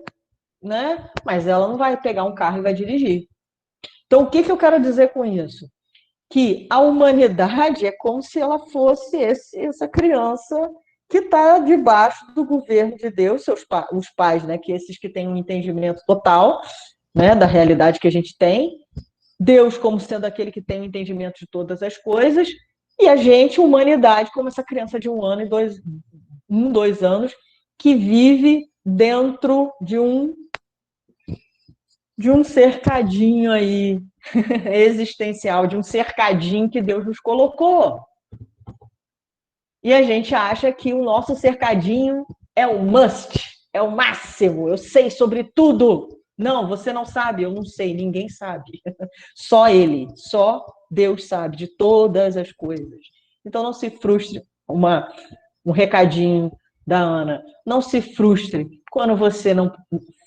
né? Mas ela não vai pegar um carro e vai dirigir. Então, o que eu quero dizer com isso? Que a humanidade é como se ela fosse essa criança que está debaixo do governo de Deus, os pais, né? Que esses que têm um entendimento total, né? Da realidade que a gente tem. Deus como sendo aquele que tem o entendimento de todas as coisas. E a gente, humanidade, como essa criança de 1 ano e 2 anos, que vive dentro de um cercadinho aí existencial, de um cercadinho que Deus nos colocou. E a gente acha que o nosso cercadinho é o must, é o máximo, eu sei sobre tudo. Não, você não sabe, eu não sei, ninguém sabe. Só Ele, só Deus sabe de todas as coisas. Então não se frustre, um recadinho da Ana, não se frustre quando você não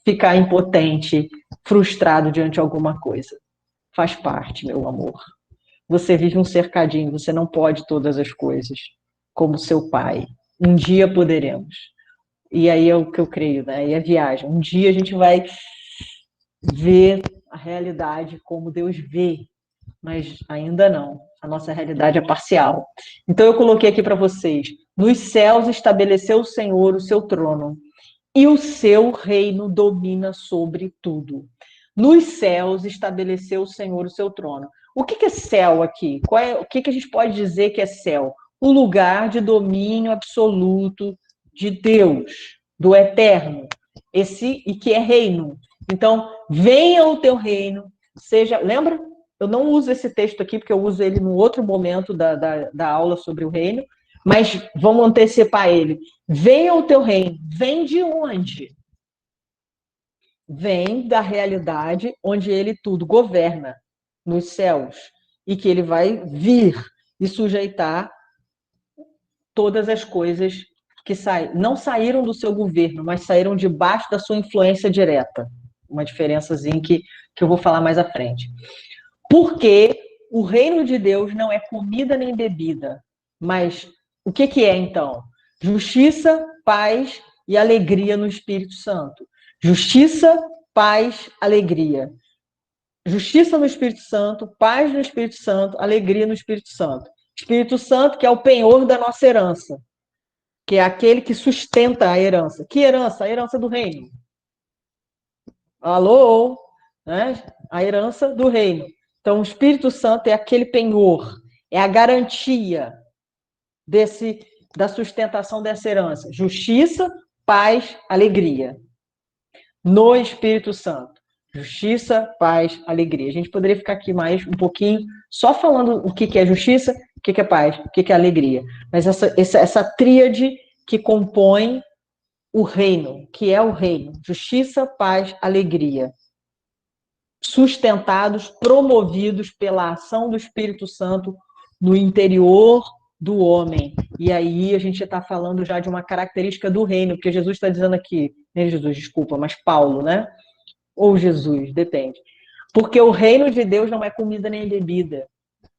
ficar impotente, frustrado diante de alguma coisa. Faz parte, meu amor. Você vive um cercadinho, você não pode todas as coisas, como seu pai. Um dia poderemos. E aí é o que eu creio, né? Aí é viagem. Um dia a gente vai ver a realidade como Deus vê, mas ainda não. A nossa realidade é parcial. Então eu coloquei aqui para vocês: nos céus estabeleceu o Senhor o seu trono, e o seu reino domina sobre tudo. Nos céus estabeleceu o Senhor o seu trono. O que é céu aqui? O que a gente pode dizer que é céu? O lugar de domínio absoluto de Deus, do eterno, e que é reino. Então, venha o teu reino, seja. Lembra? Eu não uso esse texto aqui, porque eu uso ele no outro momento da aula sobre o reino, mas vamos antecipar ele. Venha o teu reino. Vem de onde? Vem da realidade onde ele tudo governa, nos céus. E que ele vai vir e sujeitar todas as coisas que não saíram do seu governo, mas saíram debaixo da sua influência direta. Uma diferençazinha que eu vou falar mais à frente. Porque o reino de Deus não é comida nem bebida, mas o que é então? Justiça, paz e alegria no Espírito Santo. Justiça, paz, alegria. Justiça no Espírito Santo, paz no Espírito Santo, alegria no Espírito Santo. Espírito Santo, que é o penhor da nossa herança, que é aquele que sustenta a herança. Que herança? A herança do reino. Alô? Né? A herança do reino. Então, o Espírito Santo é aquele penhor, é a garantia da sustentação dessa herança? Justiça, paz, alegria. No Espírito Santo. Justiça, paz, alegria. A gente poderia ficar aqui mais um pouquinho só falando o que é justiça, o que é paz, o que é alegria. Mas essa tríade que compõe o reino, que é o reino. Justiça, paz, alegria. Sustentados, promovidos pela ação do Espírito Santo no interior do homem. E aí a gente está falando já de uma característica do reino, porque Jesus está dizendo aqui, nem Jesus, desculpa, mas Paulo, né? Ou Jesus, depende. Porque o reino de Deus não é comida nem bebida.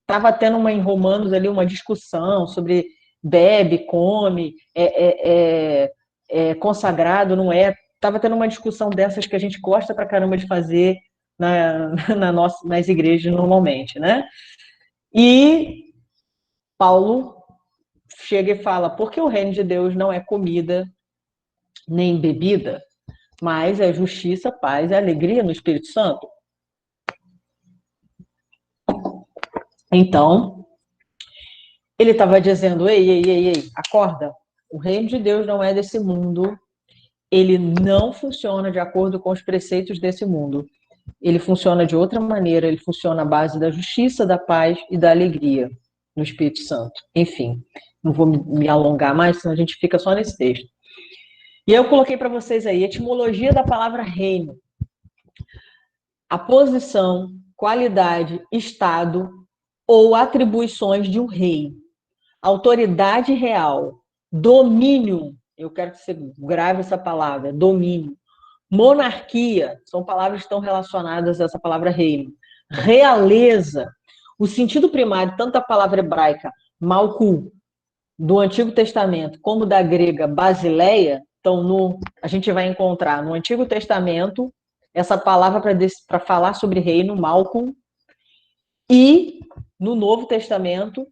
Estava tendo em Romanos ali uma discussão sobre bebe, come, é consagrado, não é? Estava tendo uma discussão dessas que a gente gosta pra caramba de fazer nas igrejas normalmente, né? E Paulo chega e fala, porque o reino de Deus não é comida nem bebida, mas é justiça, paz e alegria no Espírito Santo. Então, ele estava dizendo, ei, acorda, o reino de Deus não é desse mundo, ele não funciona de acordo com os preceitos desse mundo. Ele funciona de outra maneira, ele funciona à base da justiça, da paz e da alegria no Espírito Santo. Enfim, não vou me alongar mais, senão a gente fica só nesse texto. E eu coloquei para vocês aí, etimologia da palavra reino. A posição, qualidade, estado ou atribuições de um rei. Autoridade real, domínio, eu quero que você grave essa palavra, domínio. Monarquia, são palavras que estão relacionadas a essa palavra reino. Realeza, o sentido primário, tanto da palavra hebraica, malku, do Antigo Testamento, como da grega basileia, então a gente vai encontrar no Antigo Testamento essa palavra para falar sobre reino, malkum, e no Novo Testamento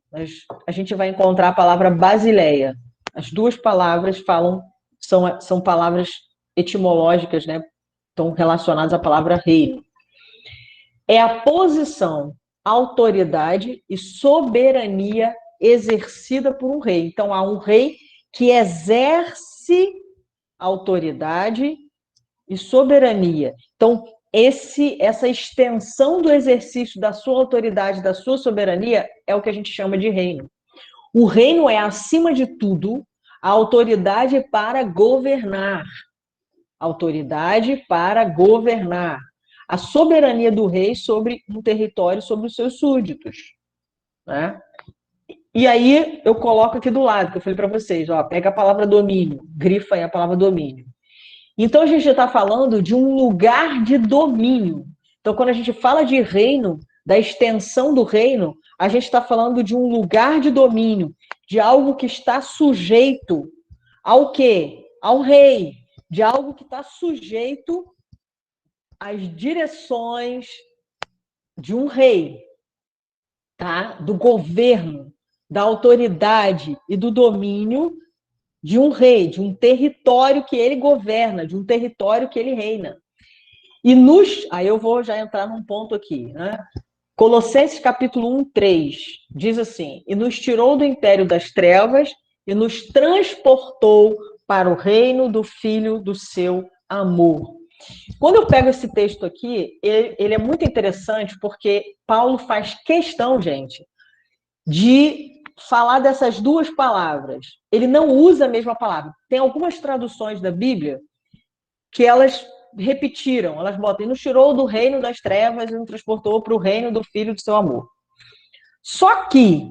a gente vai encontrar a palavra basileia. As duas palavras são palavras etimológicas, né? Estão relacionadas à palavra reino. É a posição, autoridade e soberania exercida por um rei. Então, há um rei que exerce autoridade e soberania. Então, essa extensão do exercício da sua autoridade, da sua soberania, é o que a gente chama de reino. O reino é, acima de tudo, a autoridade para governar. Autoridade para governar. A soberania do rei sobre um território, sobre os seus súditos. Né? E aí eu coloco aqui do lado, que eu falei para vocês, ó, pega a palavra domínio, grifa aí a palavra domínio. Então a gente está falando de um lugar de domínio. Então, quando a gente fala de reino, da extensão do reino, a gente está falando de um lugar de domínio, de algo que está sujeito ao quê? Ao rei, de algo que está sujeito às direções de um rei, tá? Do governo, da autoridade e do domínio de um rei, de um território que ele governa, de um território que ele reina. E aí eu vou já entrar num ponto aqui, né? Colossenses capítulo 1, 3, diz assim, e nos tirou do império das trevas e nos transportou para o reino do Filho do seu amor. Quando eu pego esse texto aqui, ele é muito interessante porque Paulo faz questão, gente, de falar dessas duas palavras. Ele não usa a mesma palavra. Tem algumas traduções da Bíblia que elas repetiram, elas botam, e nos tirou do reino das trevas e nos transportou para o reino do Filho do seu amor. Só que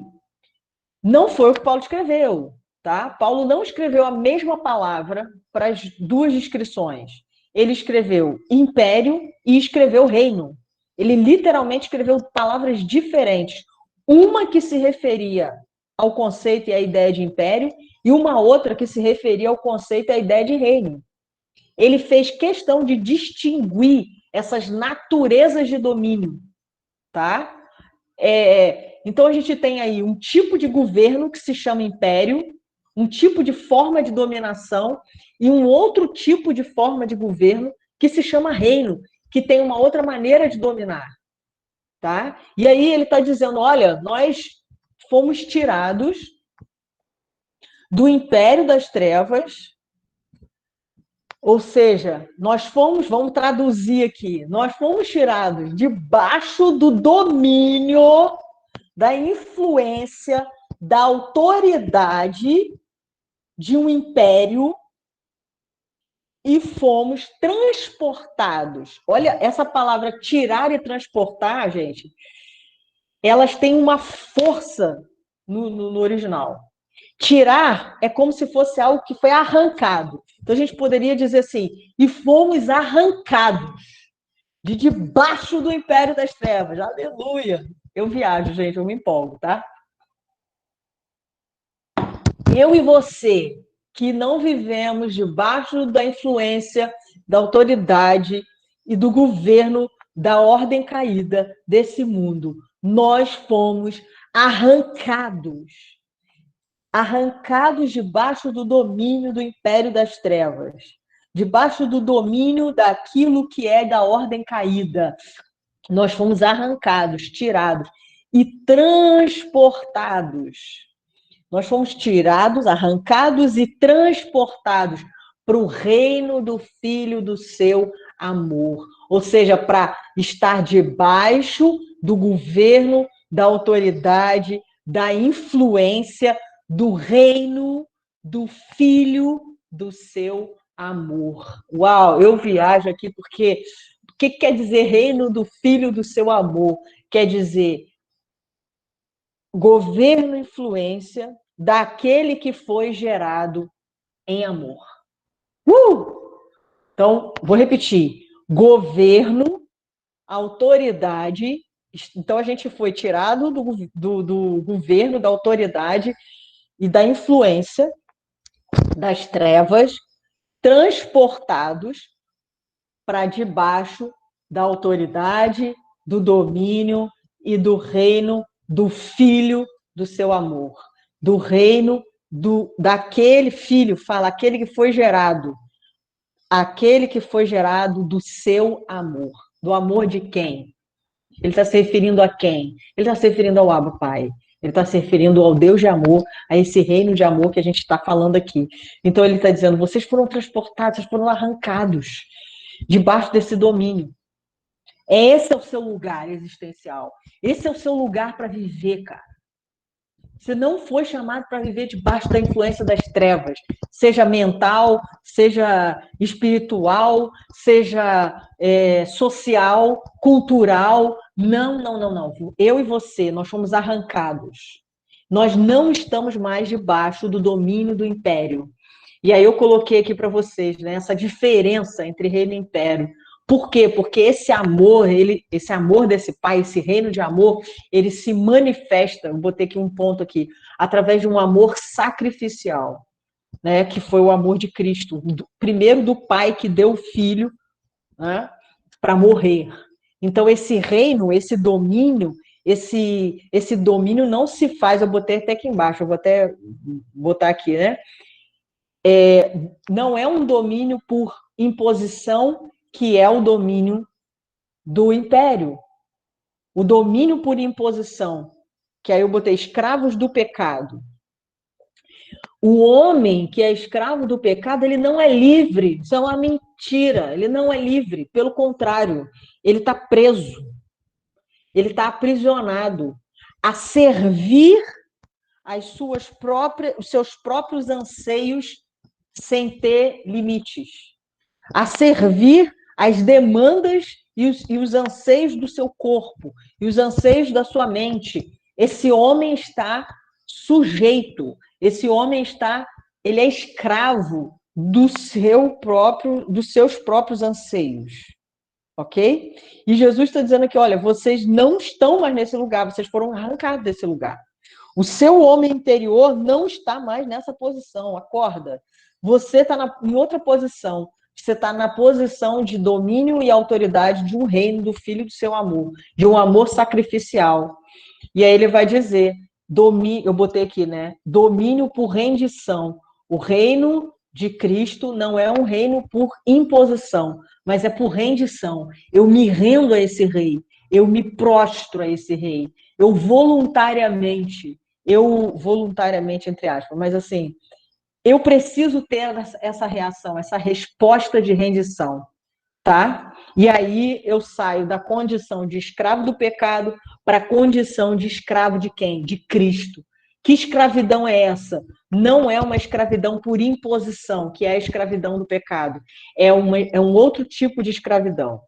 não foi o que Paulo escreveu, tá? Paulo não escreveu a mesma palavra para as duas descrições. Ele escreveu império e escreveu reino. Ele literalmente escreveu palavras diferentes. Uma que se referia ao conceito e à ideia de império, e uma outra que se referia ao conceito e à ideia de reino. Ele fez questão de distinguir essas naturezas de domínio, tá? Então a gente tem aí um tipo de governo que se chama império, um tipo de forma de dominação e um outro tipo de forma de governo que se chama reino, que tem uma outra maneira de dominar, tá? E aí ele está dizendo, olha, nós fomos tirados do império das trevas, ou seja, vamos traduzir aqui, nós fomos tirados debaixo do domínio, da influência, da autoridade de um império e fomos transportados. Olha, essa palavra tirar e transportar, gente, elas têm uma força no original. Tirar é como se fosse algo que foi arrancado. Então a gente poderia dizer assim, e fomos arrancados de debaixo do império das trevas. Aleluia! Eu viajo, gente, eu me empolgo, tá? Eu e você, que não vivemos debaixo da influência, da autoridade e do governo da ordem caída desse mundo, nós fomos arrancados debaixo do domínio do império das trevas, debaixo do domínio daquilo que é da ordem caída. Nós fomos arrancados, tirados e transportados. Nós fomos tirados, arrancados e transportados para o reino do Filho do seu amor. Ou seja, para estar debaixo do governo, da autoridade, da influência do reino do Filho do seu amor. Uau, eu viajo aqui porque o que quer dizer reino do Filho do seu amor? Quer dizer governo e influência daquele que foi gerado em amor. Então, vou repetir. Governo, autoridade. Então, a gente foi tirado do governo, da autoridade e da influência das trevas, transportados para debaixo da autoridade, do domínio e do reino do Filho do seu amor, do reino daquele filho, fala, aquele que foi gerado do seu amor. Do amor de quem? Ele está se referindo a quem? Ele está se referindo ao Abba Pai. Ele está se referindo ao Deus de amor, a esse reino de amor que a gente está falando aqui. Então ele está dizendo, vocês foram transportados, vocês foram arrancados debaixo desse domínio. Esse é o seu lugar existencial. Esse é o seu lugar para viver, cara. Você não foi chamado para viver debaixo da influência das trevas, seja mental, seja espiritual, seja social, cultural. Não, não, não, não. Eu e você, nós fomos arrancados. Nós não estamos mais debaixo do domínio do império. E aí eu coloquei aqui para vocês, né, essa diferença entre reino e império. Por quê? Porque esse amor desse pai, esse reino de amor, ele se manifesta, eu botei aqui um ponto aqui, através de um amor sacrificial, né, que foi o amor de Cristo, primeiro do pai que deu o filho, né, para morrer. Então esse reino, esse domínio não se faz, eu botei até aqui embaixo, eu vou até botar aqui, né? Não é um domínio por imposição, que é o domínio do império. O domínio por imposição, que aí eu botei escravos do pecado. O homem que é escravo do pecado, ele não é livre. Isso é uma mentira. Ele não é livre. Pelo contrário, ele está preso. Ele está aprisionado a servir os seus próprios anseios sem ter limites. A servir as demandas e os anseios do seu corpo, e os anseios da sua mente. Esse homem está sujeito, ele é escravo dos seus próprios anseios, ok? E Jesus está dizendo aqui, olha, vocês não estão mais nesse lugar, vocês foram arrancados desse lugar. O seu homem interior não está mais nessa posição, acorda. Você está em outra posição. Você está na posição de domínio e autoridade de um reino do Filho do seu amor, de um amor sacrificial. E aí ele vai dizer, eu botei aqui, né? Domínio por rendição. O reino de Cristo não é um reino por imposição, mas é por rendição. Eu me rendo a esse rei, eu me prostro a esse rei, eu voluntariamente, entre aspas, mas assim, eu preciso ter essa reação, essa resposta de rendição, tá? E aí eu saio da condição de escravo do pecado para a condição de escravo de quem? De Cristo. Que escravidão é essa? Não é uma escravidão por imposição, que é a escravidão do pecado. É um outro tipo de escravidão,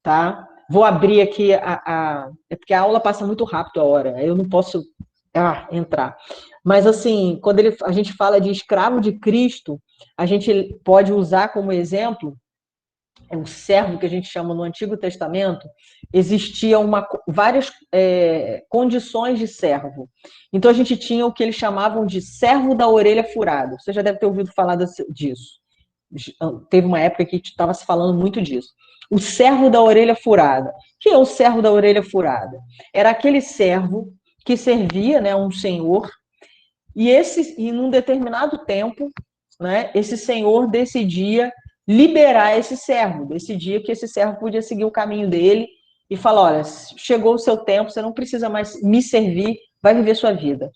tá? Vou abrir aqui é porque a aula passa muito rápido a hora, eu não posso entrar. Mas, assim, quando a gente fala de escravo de Cristo, a gente pode usar como exemplo o servo que a gente chama no Antigo Testamento. Existiam várias condições de servo. Então, a gente tinha o que eles chamavam de servo da orelha furada. Você já deve ter ouvido falar disso. Teve uma época que estava se falando muito disso. O servo da orelha furada. Que é o servo da orelha furada? Era aquele servo que servia, né, um senhor, e num determinado tempo, né, esse senhor decidia liberar esse servo, decidia que esse servo podia seguir o caminho dele e falar: olha, chegou o seu tempo, você não precisa mais me servir, vai viver sua vida.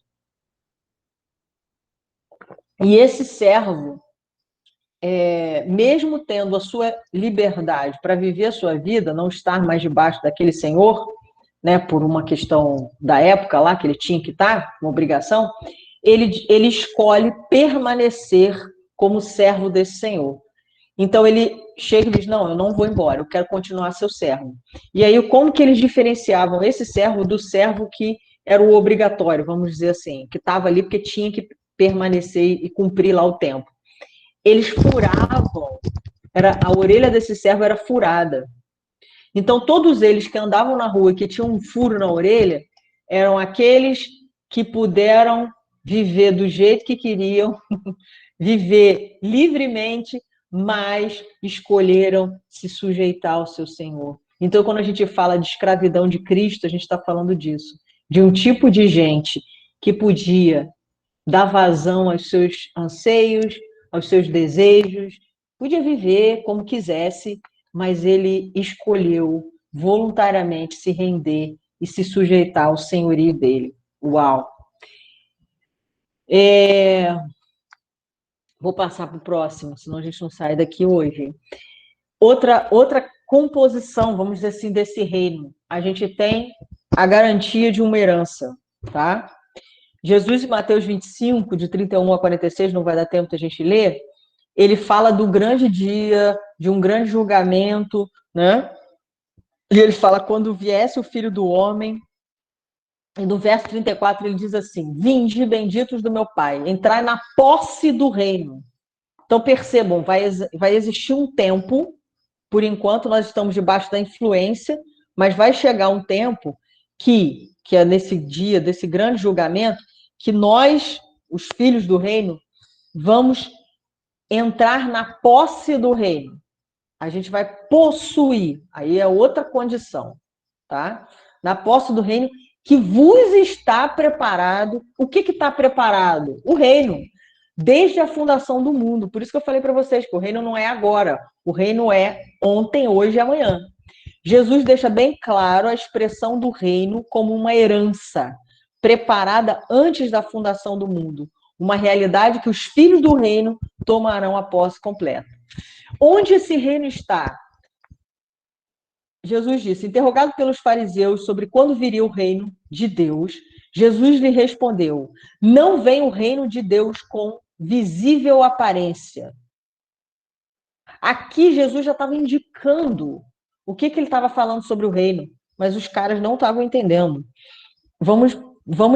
E esse servo, mesmo tendo a sua liberdade para viver a sua vida, não estar mais debaixo daquele senhor, né, por uma questão da época lá que ele tinha que estar, uma obrigação, ele escolhe permanecer como servo desse senhor. Então ele chega e diz: não, eu não vou embora, eu quero continuar seu servo. E aí, como que eles diferenciavam esse servo do servo que era o obrigatório, vamos dizer assim, que estava ali porque tinha que permanecer e cumprir lá o tempo? Eles furavam, a orelha desse servo era furada. Então, todos eles que andavam na rua e que tinham um furo na orelha eram aqueles que puderam viver do jeito que queriam, viver livremente, mas escolheram se sujeitar ao seu Senhor. Então, quando a gente fala de escravidão de Cristo, a gente está falando disso, de um tipo de gente que podia dar vazão aos seus anseios, aos seus desejos, podia viver como quisesse, mas ele escolheu voluntariamente se render e se sujeitar ao senhorio dele. Uau! Vou passar para o próximo, senão a gente não sai daqui hoje. Outra composição, vamos dizer assim, desse reino. A gente tem a garantia de uma herança, tá? Jesus, em Mateus 25, de 31 a 46, não vai dar tempo de a gente ler, ele fala do grande dia, de um grande julgamento, né? E ele fala: quando viesse o Filho do Homem, e no verso 34 ele diz assim: vinde, benditos do meu Pai, entrai na posse do reino. Então percebam, vai existir um tempo, por enquanto nós estamos debaixo da influência, mas vai chegar um tempo que é nesse dia, desse grande julgamento, que nós, os filhos do reino, vamos entrar na posse do reino. A gente vai possuir, aí é outra condição, tá? Na posse do reino que vos está preparado. O que está preparado? O reino. Desde a fundação do mundo. Por isso que eu falei para vocês que o reino não é agora. O reino é ontem, hoje e amanhã. Jesus deixa bem claro a expressão do reino como uma herança preparada antes da fundação do mundo. Uma realidade que os filhos do reino tomarão a posse completa. Onde esse reino está? Jesus disse: interrogado pelos fariseus sobre quando viria o reino de Deus, Jesus lhe respondeu: não vem o reino de Deus com visível aparência. Aqui Jesus já estava indicando o que ele estava falando sobre o reino, mas os caras não estavam entendendo. Vamos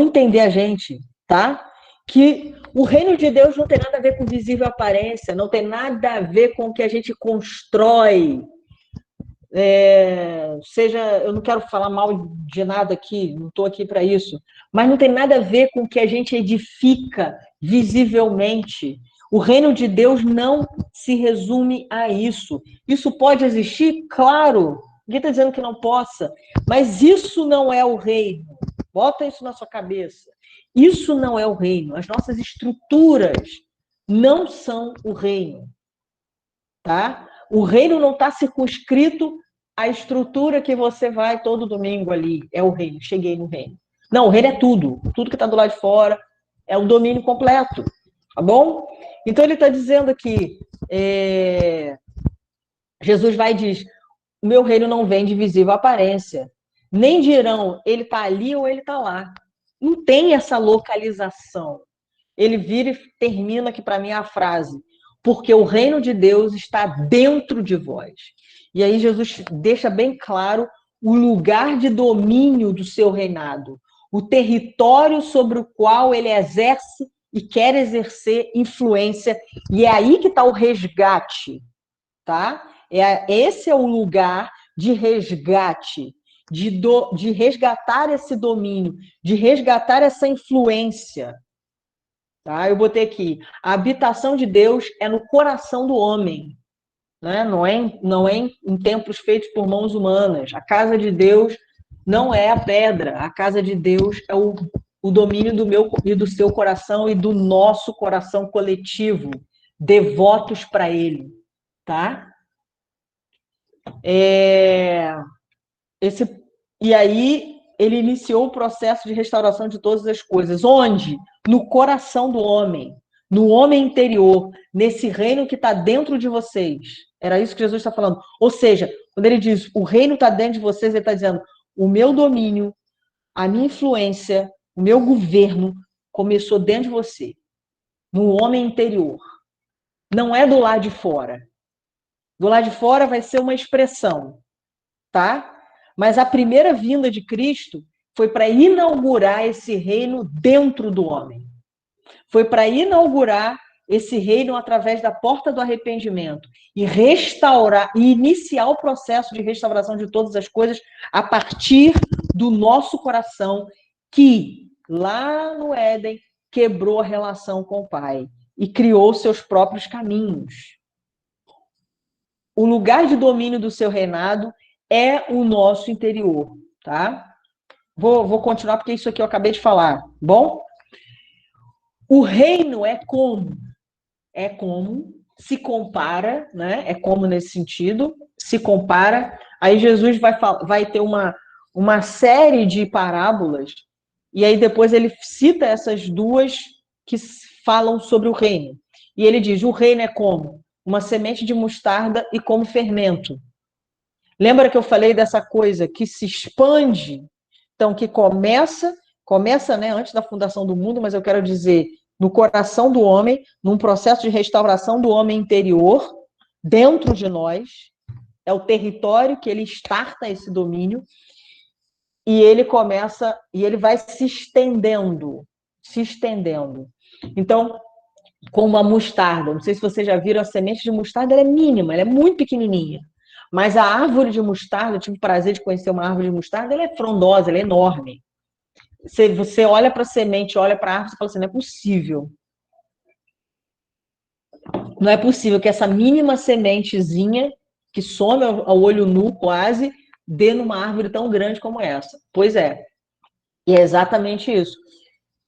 entender a gente, tá? Que o reino de Deus não tem nada a ver com visível aparência, não tem nada a ver com o que a gente constrói. Eu não quero falar mal de nada aqui, não estou aqui para isso, mas não tem nada a ver com o que a gente edifica visivelmente. O reino de Deus não se resume a isso. Isso pode existir? Claro, ninguém está dizendo que não possa, mas isso não é o reino. Bota isso na sua cabeça. Isso não é o reino. As nossas estruturas não são o reino, tá? O reino não está circunscrito à estrutura que você vai todo domingo ali. É o reino, cheguei no reino. Não, o reino é tudo. Tudo que está do lado de fora é o domínio completo. tá bom? Então ele está dizendo aqui, Jesus vai e diz, o meu reino não vem de visível aparência, nem dirão, ele está ali ou ele está lá. Não tem essa localização. Ele vira e termina aqui para mim a frase, porque o reino de Deus está dentro de vós. E aí Jesus deixa bem claro o lugar de domínio do seu reinado, o território sobre o qual ele exerce e quer exercer influência, e é aí que está o resgate, tá? Esse é o lugar de resgate, de resgatar esse domínio, de resgatar essa influência. Tá? Eu botei aqui, a habitação de Deus é no coração do homem, né? Não é em templos feitos por mãos humanas. A casa de Deus não é a pedra, a casa de Deus é o domínio do meu e do seu coração e do nosso coração coletivo, devotos para ele, tá? E aí ele iniciou o processo de restauração de todas as coisas. Onde? No coração do homem, no homem interior, nesse reino que está dentro de vocês. Era isso que Jesus está falando. Ou seja, quando ele diz o reino está dentro de vocês, ele está dizendo o meu domínio, a minha influência, o meu governo começou dentro de você, no homem interior. Não é do lado de fora. Do lado de fora vai ser uma expressão, tá? Mas a primeira vinda de Cristo foi para inaugurar esse reino dentro do homem. Foi para inaugurar esse reino através da porta do arrependimento e restaurar e iniciar o processo de restauração de todas as coisas a partir do nosso coração que lá no Éden quebrou a relação com o Pai e criou seus próprios caminhos. O lugar de domínio do seu reinado é o nosso interior, tá? Vou continuar porque isso aqui eu acabei de falar. Bom, o reino é como? É como se compara, né? É como nesse sentido, se compara. Aí Jesus vai ter uma série de parábolas e aí depois ele cita essas duas que falam sobre o reino. E ele diz, o reino é como? Uma semente de mostarda e como fermento. Lembra que eu falei dessa coisa que se expande? Então, que começa, né, antes da fundação do mundo, mas eu quero dizer, no coração do homem, num processo de restauração do homem interior, dentro de nós, é o território que ele starta esse domínio, e ele começa, e ele vai se estendendo, se estendendo. Então, como a mostarda, não sei se vocês já viram, a semente de mostarda, ela é mínima, ela é muito pequenininha. Mas a árvore de mostarda, eu tive o prazer de conhecer uma árvore de mostarda, ela é frondosa, ela é enorme. Você olha para a semente, olha para a árvore e fala assim, não é possível. Não é possível que essa mínima sementezinha, que some ao olho nu quase, dê numa árvore tão grande como essa. Pois é. E é exatamente isso.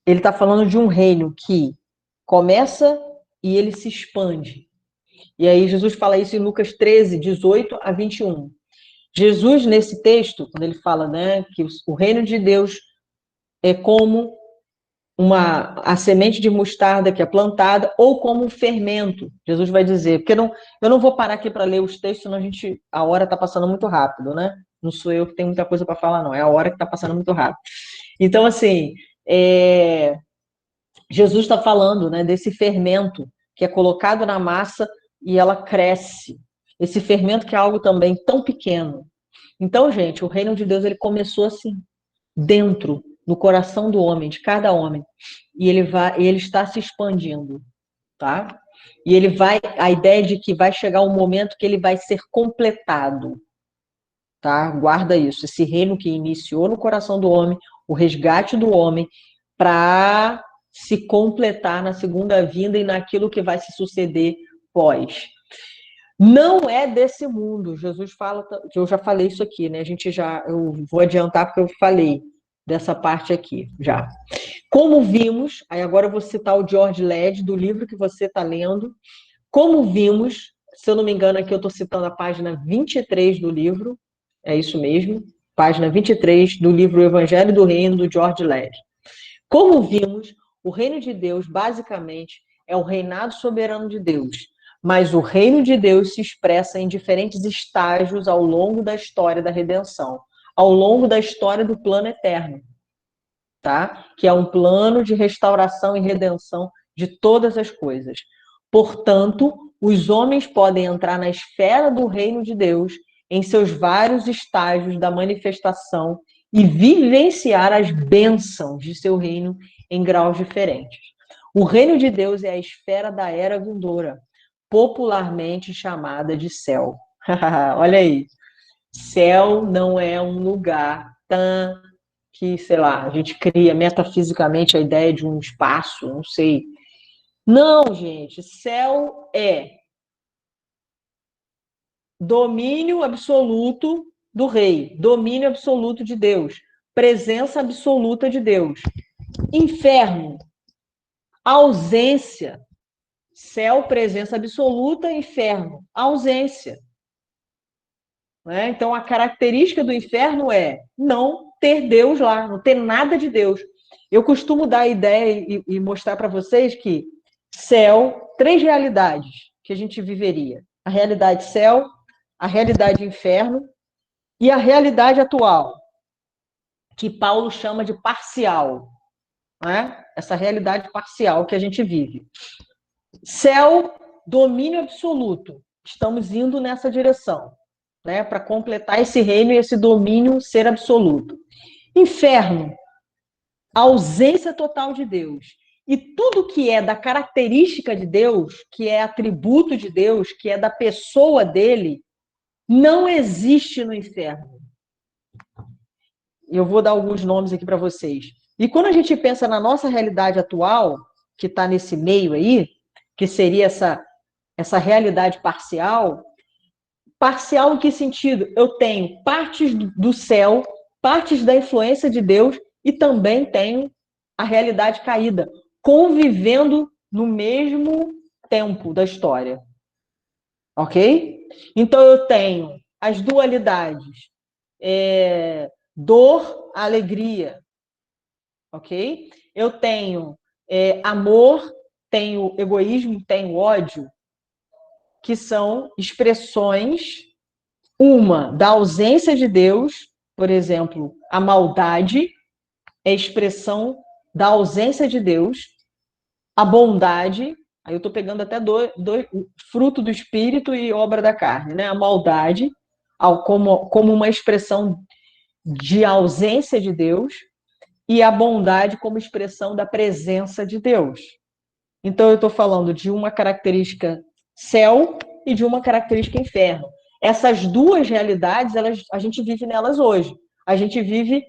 Ele está falando de um reino que começa e ele se expande. E aí Jesus fala isso em Lucas 13, 18 a 21. Jesus, nesse texto, quando ele fala, né, que o reino de Deus é como a semente de mostarda que é plantada, ou como um fermento, Jesus vai dizer, porque eu não vou parar aqui para ler os textos, senão a hora está passando muito rápido, né? Não sou eu que tenho muita coisa para falar, não, é a hora que está passando muito rápido. Então, assim, Jesus está falando, né, desse fermento que é colocado na massa e ela cresce. Esse fermento que é algo também tão pequeno. Então, gente, o reino de Deus ele começou assim, dentro, no coração do homem, de cada homem. E ele está se expandindo, tá? E a ideia de que vai chegar um momento que ele vai ser completado, tá? Guarda isso, esse reino que iniciou no coração do homem, o resgate do homem, para se completar na segunda vinda e naquilo que vai se suceder pós. Não é desse mundo. Jesus fala, eu já falei isso aqui, né? Eu vou adiantar porque eu falei dessa parte aqui já. Como vimos, aí agora eu vou citar o George Led do livro que você está lendo. Como vimos, se eu não me engano, aqui eu estou citando a página 23 do livro, é isso mesmo, página 23 do livro O Evangelho do Reino, do George Led. Como vimos, o reino de Deus, basicamente, é o reinado soberano de Deus. Mas o reino de Deus se expressa em diferentes estágios ao longo da história da redenção, ao longo da história do plano eterno, tá? Que é um plano de restauração e redenção de todas as coisas. Portanto, os homens podem entrar na esfera do reino de Deus em seus vários estágios da manifestação e vivenciar as bênçãos de seu reino em graus diferentes. O reino de Deus é a esfera da era vindoura, popularmente chamada de céu. Olha aí, céu não é um lugar tão que, sei lá, a gente cria metafisicamente a ideia de um espaço, não sei. Não, gente, céu é domínio absoluto do rei, domínio absoluto de Deus, presença absoluta de Deus. Inferno, ausência. Céu, presença absoluta, inferno, ausência. Né? Então, a característica do inferno é não ter Deus lá, não ter nada de Deus. Eu costumo dar a ideia e mostrar para vocês que céu, três realidades que a gente viveria. A realidade céu, a realidade inferno e a realidade atual, que Paulo chama de parcial. Né? Essa realidade parcial que a gente vive. Céu, domínio absoluto. Estamos indo nessa direção, né? Para completar esse reino e esse domínio ser absoluto. Inferno, ausência total de Deus. E tudo que é da característica de Deus, que é atributo de Deus, que é da pessoa dele, não existe no inferno. Eu vou dar alguns nomes aqui para vocês. E quando a gente pensa na nossa realidade atual, que está nesse meio aí, que seria essa realidade parcial, parcial em que sentido? Eu tenho partes do céu, partes da influência de Deus e também tenho a realidade caída, convivendo no mesmo tempo da história. Ok? Então eu tenho as dualidades, dor, alegria. Ok? Eu tenho amor, tenho egoísmo, tenho ódio, que são expressões, uma, da ausência de Deus, por exemplo, a maldade é expressão da ausência de Deus, a bondade, aí eu estou pegando até dois, fruto do espírito e obra da carne, né? A maldade, como uma expressão de ausência de Deus, e a bondade como expressão da presença de Deus. Então, eu estou falando de uma característica céu e de uma característica inferno. Essas duas realidades, a gente vive nelas hoje. A gente vive,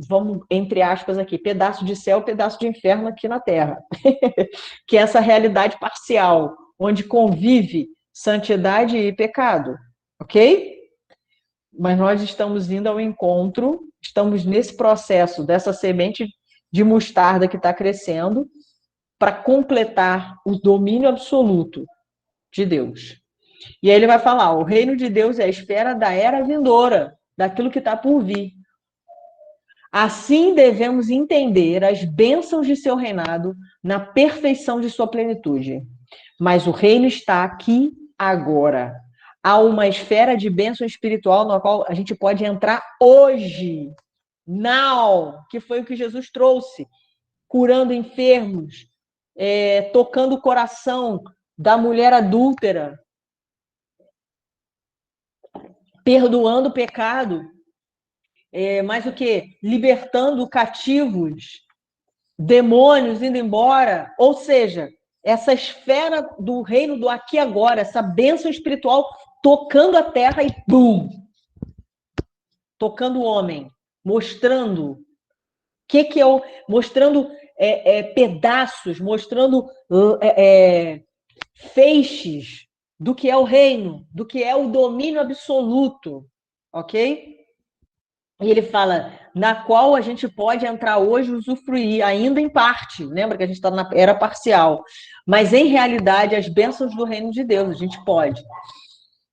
vamos, entre aspas aqui, pedaço de céu, pedaço de inferno aqui na Terra. Que é essa realidade parcial, onde convive santidade e pecado. Ok? Mas nós estamos indo ao encontro, estamos nesse processo dessa semente de mostarda que está crescendo, para completar o domínio absoluto de Deus. E aí ele vai falar, o reino de Deus é a esfera da era vindoura, daquilo que está por vir. Assim devemos entender as bênçãos de seu reinado na perfeição de sua plenitude. Mas o reino está aqui agora. Há uma esfera de bênção espiritual na qual a gente pode entrar hoje, now, que foi o que Jesus trouxe, curando enfermos, tocando o coração da mulher adúltera, perdoando o pecado, mais o que? Libertando cativos, demônios indo embora. Ou seja, essa esfera do reino do aqui e agora, essa bênção espiritual tocando a terra e bum! Tocando o homem, mostrando que é o, mostrando pedaços, mostrando feixes do que é o reino, do que é o domínio absoluto, ok? E ele fala, na qual a gente pode entrar hoje e usufruir, ainda em parte. Lembra que a gente está na era parcial. Mas, em realidade, as bênçãos do reino de Deus, a gente pode.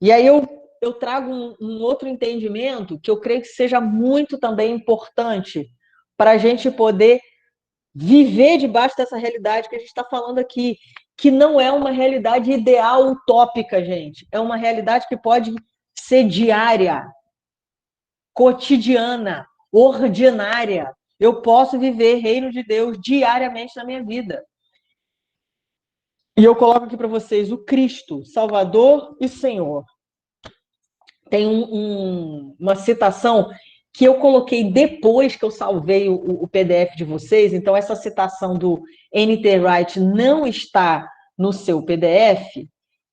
E aí eu trago um outro entendimento que eu creio que seja muito também importante para a gente poder viver debaixo dessa realidade que a gente está falando aqui, que não é uma realidade ideal, utópica, gente. É uma realidade que pode ser diária, cotidiana, ordinária. Eu posso viver reino de Deus diariamente na minha vida. E eu coloco aqui para vocês o Cristo, Salvador e Senhor. Tem uma citação que eu coloquei depois que eu salvei o PDF de vocês. Então, essa citação do N.T. Wright não está no seu PDF.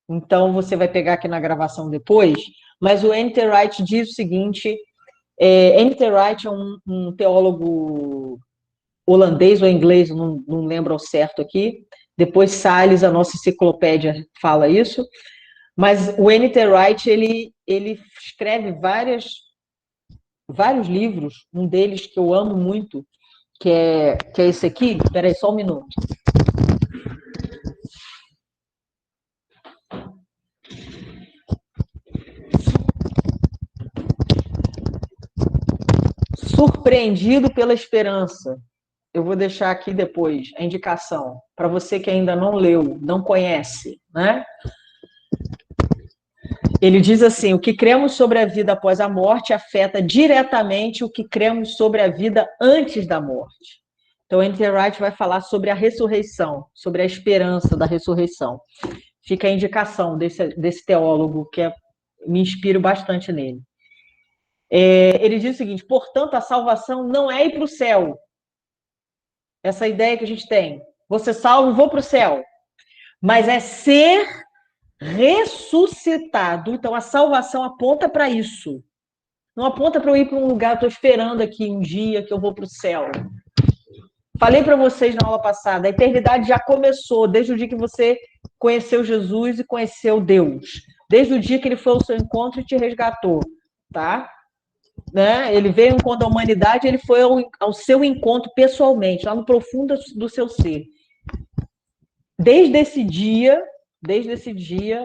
Então, você vai pegar aqui na gravação depois. Mas o N.T. Wright diz o seguinte: N.T. Wright é um teólogo holandês ou inglês, não lembro ao certo aqui. Depois Salles, a nossa enciclopédia, fala isso. Mas o N.T. Wright, ele escreve vários livros, um deles que eu amo muito, que é esse aqui. Espera aí, só um minuto. Surpreendido pela Esperança. Eu vou deixar aqui depois a indicação, para você que ainda não leu, não conhece, né? Ele diz assim: o que cremos sobre a vida após a morte afeta diretamente o que cremos sobre a vida antes da morte. Então, N.T. Wright vai falar sobre a ressurreição, sobre a esperança da ressurreição. Fica a indicação desse teólogo, me inspiro bastante nele. Ele diz o seguinte: portanto, a salvação não é ir para o céu. Essa ideia que a gente tem. Vou ser salvo e vou para o céu. Mas é ser ressuscitado. Então, a salvação aponta para isso. Não aponta para eu ir para um lugar, estou esperando aqui um dia que eu vou para o céu. Falei para vocês na aula passada, a eternidade já começou desde o dia que você conheceu Jesus e conheceu Deus. Desde o dia que ele foi ao seu encontro e te resgatou, tá? Né? Ele veio ao encontro da humanidade, ele foi ao seu encontro pessoalmente, lá no profundo do seu ser. Desde esse dia,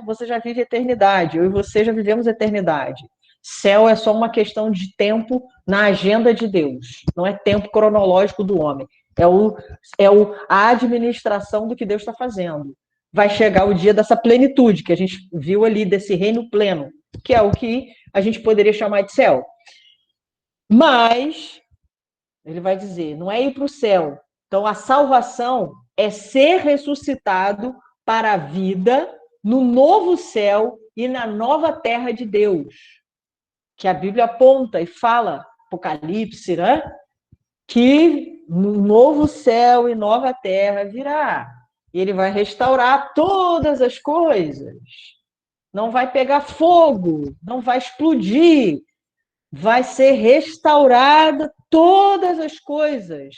você já vive eternidade. Eu e você já vivemos eternidade. Céu é só uma questão de tempo na agenda de Deus. Não é tempo cronológico do homem. A administração do que Deus está fazendo. Vai chegar o dia dessa plenitude que a gente viu ali, desse reino pleno, que é o que a gente poderia chamar de céu. Mas, ele vai dizer, não é ir para o céu. Então, a salvação é ser ressuscitado para a vida no novo céu e na nova terra de Deus, que a Bíblia aponta e fala, Apocalipse, né? Que no novo céu e nova terra virá. E ele vai restaurar todas as coisas. Não vai pegar fogo, não vai explodir. Vai ser restaurada todas as coisas.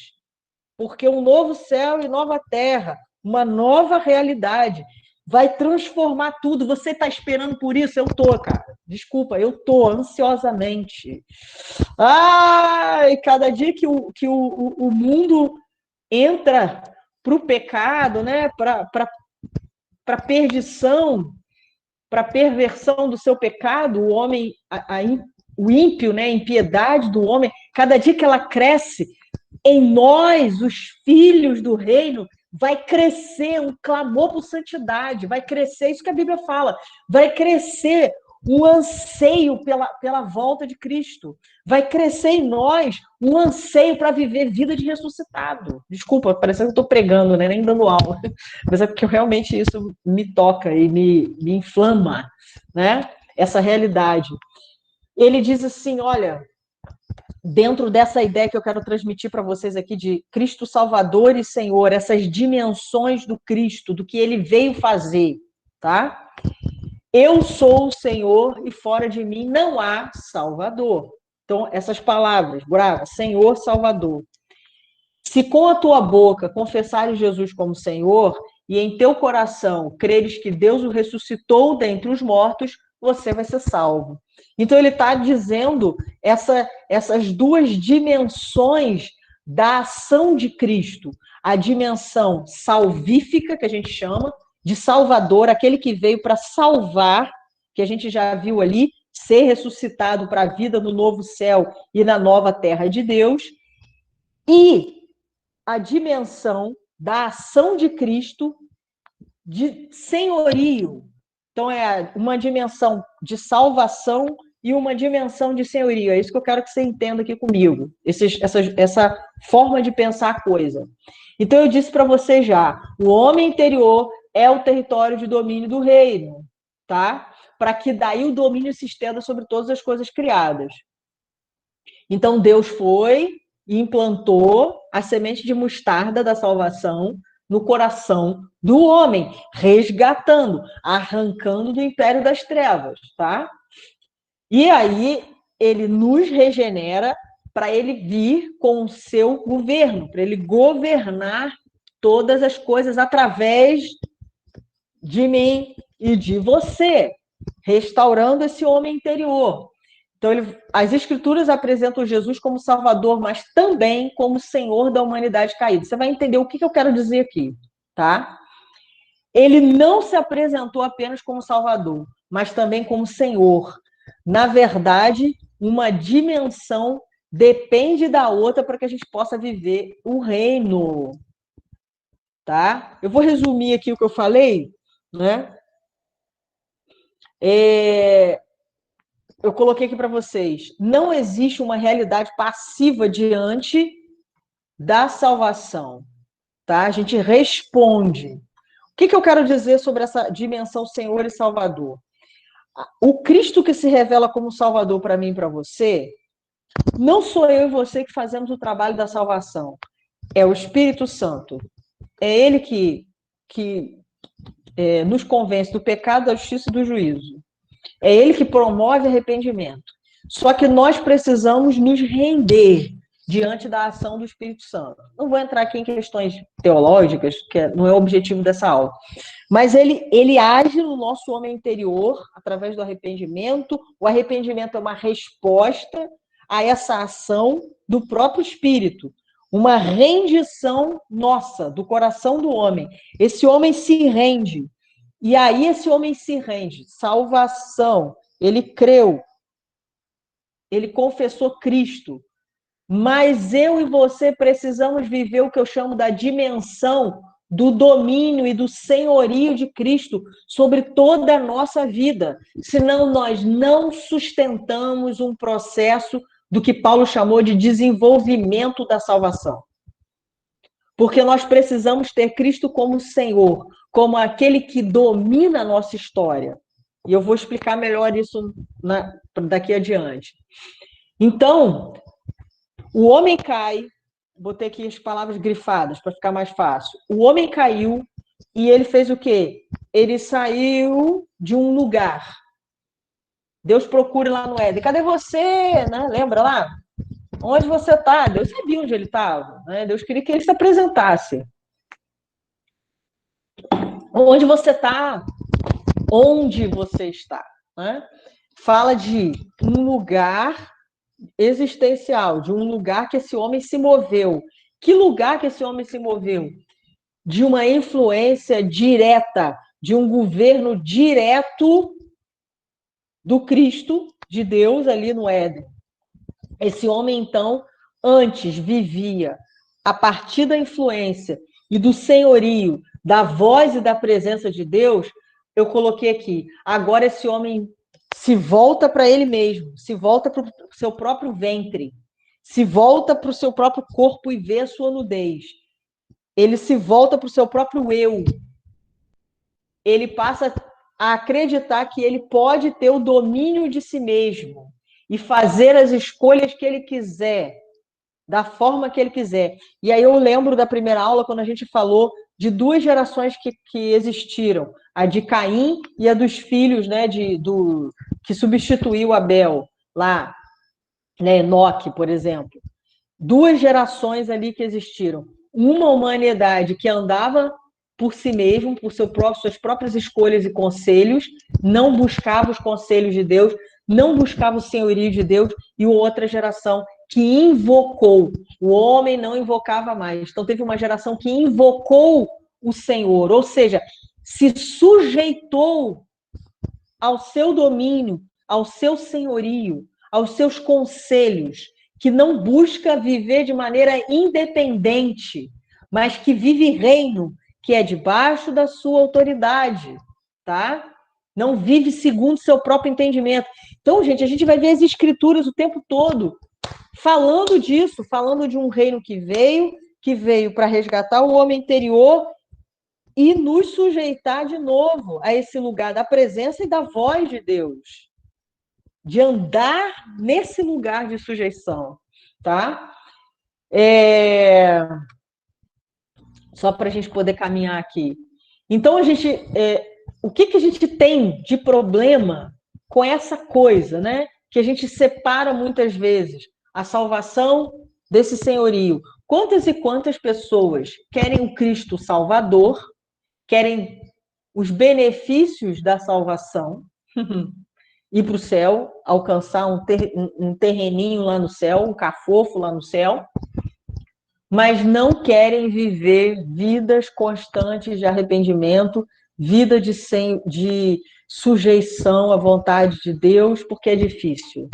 Porque um novo céu e nova terra, uma nova realidade, vai transformar tudo. Você está esperando por isso? Eu tô, cara. Desculpa, eu tô ansiosamente. Ai, cada dia que o mundo entra para o pecado, né? Para perdição, para perversão do seu pecado, o homem, o ímpio, né? A impiedade do homem, cada dia que ela cresce, em nós, os filhos do reino, vai crescer um clamor por santidade, vai crescer, isso que a Bíblia fala, vai crescer um anseio pela volta de Cristo, vai crescer em nós um anseio para viver vida de ressuscitado. Desculpa, parece que eu estou pregando, né? Nem dando aula, mas é porque realmente isso me toca e me inflama, né? Essa realidade. Ele diz assim, olha, dentro dessa ideia que eu quero transmitir para vocês aqui de Cristo Salvador e Senhor, essas dimensões do Cristo, do que ele veio fazer, tá? Eu sou o Senhor e fora de mim não há Salvador. Então, essas palavras, brava, Senhor, Salvador. Se com a tua boca confessares Jesus como Senhor e em teu coração creres que Deus o ressuscitou dentre os mortos, você vai ser salvo. Então, ele está dizendo essas duas dimensões da ação de Cristo. A dimensão salvífica, que a gente chama, de Salvador, aquele que veio para salvar, que a gente já viu ali, ser ressuscitado para a vida no novo céu e na nova terra de Deus. E a dimensão da ação de Cristo de senhorio. Então, é uma dimensão de salvação e uma dimensão de senhorio. É isso que eu quero que você entenda aqui comigo, essa forma de pensar a coisa. Então, eu disse para você já, o homem interior é o território de domínio do reino, tá? Para que daí o domínio se estenda sobre todas as coisas criadas. Então, Deus foi e implantou a semente de mostarda da salvação no coração do homem, resgatando, arrancando do império das trevas, tá? E aí ele nos regenera para ele vir com o seu governo, para ele governar todas as coisas através de mim e de você, restaurando esse homem interior. Então, as Escrituras apresentam Jesus como Salvador, mas também como Senhor da humanidade caída. Você vai entender o que eu quero dizer aqui, tá? Ele não se apresentou apenas como Salvador, mas também como Senhor. Na verdade, uma dimensão depende da outra para que a gente possa viver o reino, tá? Eu vou resumir aqui o que eu falei, né? Eu coloquei aqui para vocês, não existe uma realidade passiva diante da salvação, tá? A gente responde. O que eu quero dizer sobre essa dimensão Senhor e Salvador? O Cristo que se revela como Salvador para mim e para você, não sou eu e você que fazemos o trabalho da salvação, é o Espírito Santo. É ele que nos convence do pecado, da justiça e do juízo. É ele que promove arrependimento. Só que nós precisamos nos render diante da ação do Espírito Santo. Não vou entrar aqui em questões teológicas, que não é o objetivo dessa aula. Mas ele age no nosso homem interior através do arrependimento. O arrependimento é uma resposta a essa ação do próprio Espírito. Uma rendição nossa, do coração do homem. Esse homem se rende. E aí esse homem se rende. Salvação. Ele creu. Ele confessou Cristo. Mas eu e você precisamos viver o que eu chamo da dimensão do domínio e do senhorio de Cristo sobre toda a nossa vida. Senão nós não sustentamos um processo do que Paulo chamou de desenvolvimento da salvação. Porque nós precisamos ter Cristo como Senhor, como aquele que domina a nossa história. E eu vou explicar melhor isso daqui adiante. Então, o homem cai, botei aqui as palavras grifadas para ficar mais fácil. O homem caiu e ele fez o quê? Ele saiu de um lugar. Deus procura lá no Éden. Cadê você? Né? Lembra lá? Onde você está? Deus sabia onde ele estava. Né? Deus queria que ele se apresentasse. Onde você está? Onde você está? Né? Fala de um lugar existencial, de um lugar que esse homem se moveu. Que lugar que esse homem se moveu? De uma influência direta, de um governo direto do Cristo, de Deus, ali no Éden. Esse homem, então, antes vivia a partir da influência e do senhorio, da voz e da presença de Deus. Eu coloquei aqui, agora esse homem se volta para ele mesmo, se volta para o seu próprio ventre, se volta para o seu próprio corpo e vê a sua nudez. Ele se volta para o seu próprio eu. Ele passa a acreditar que ele pode ter o domínio de si mesmo e fazer as escolhas que ele quiser, da forma que ele quiser. E aí eu lembro da primeira aula, quando a gente falou de duas gerações que existiram, a de Caim e a dos filhos, né, que substituiu Abel, lá, né, Enoque, por exemplo. Duas gerações ali que existiram. Uma humanidade que andava por si mesmo, por suas próprias escolhas e conselhos, não buscava os conselhos de Deus, não buscava o senhorio de Deus, e outra geração que invocou. O homem não invocava mais. Então teve uma geração que invocou o Senhor, ou seja, se sujeitou ao seu domínio, ao seu senhorio, aos seus conselhos, que não busca viver de maneira independente, mas que vive reino que é debaixo da sua autoridade, tá? Não vive segundo seu próprio entendimento. Então, gente, a gente vai ver as escrituras o tempo todo falando disso, falando de um reino que veio para resgatar o homem interior e nos sujeitar de novo a esse lugar da presença e da voz de Deus, de andar nesse lugar de sujeição, tá? Só para a gente poder caminhar aqui. Então, o que a gente tem de problema com essa coisa, né? Que a gente separa muitas vezes a salvação desse senhorio. Quantas e quantas pessoas querem o Cristo Salvador, querem os benefícios da salvação, ir para o céu, alcançar um terreninho lá no céu, um cafofo lá no céu, mas não querem viver vidas constantes de arrependimento, vida de sujeição à vontade de Deus, porque é difícil.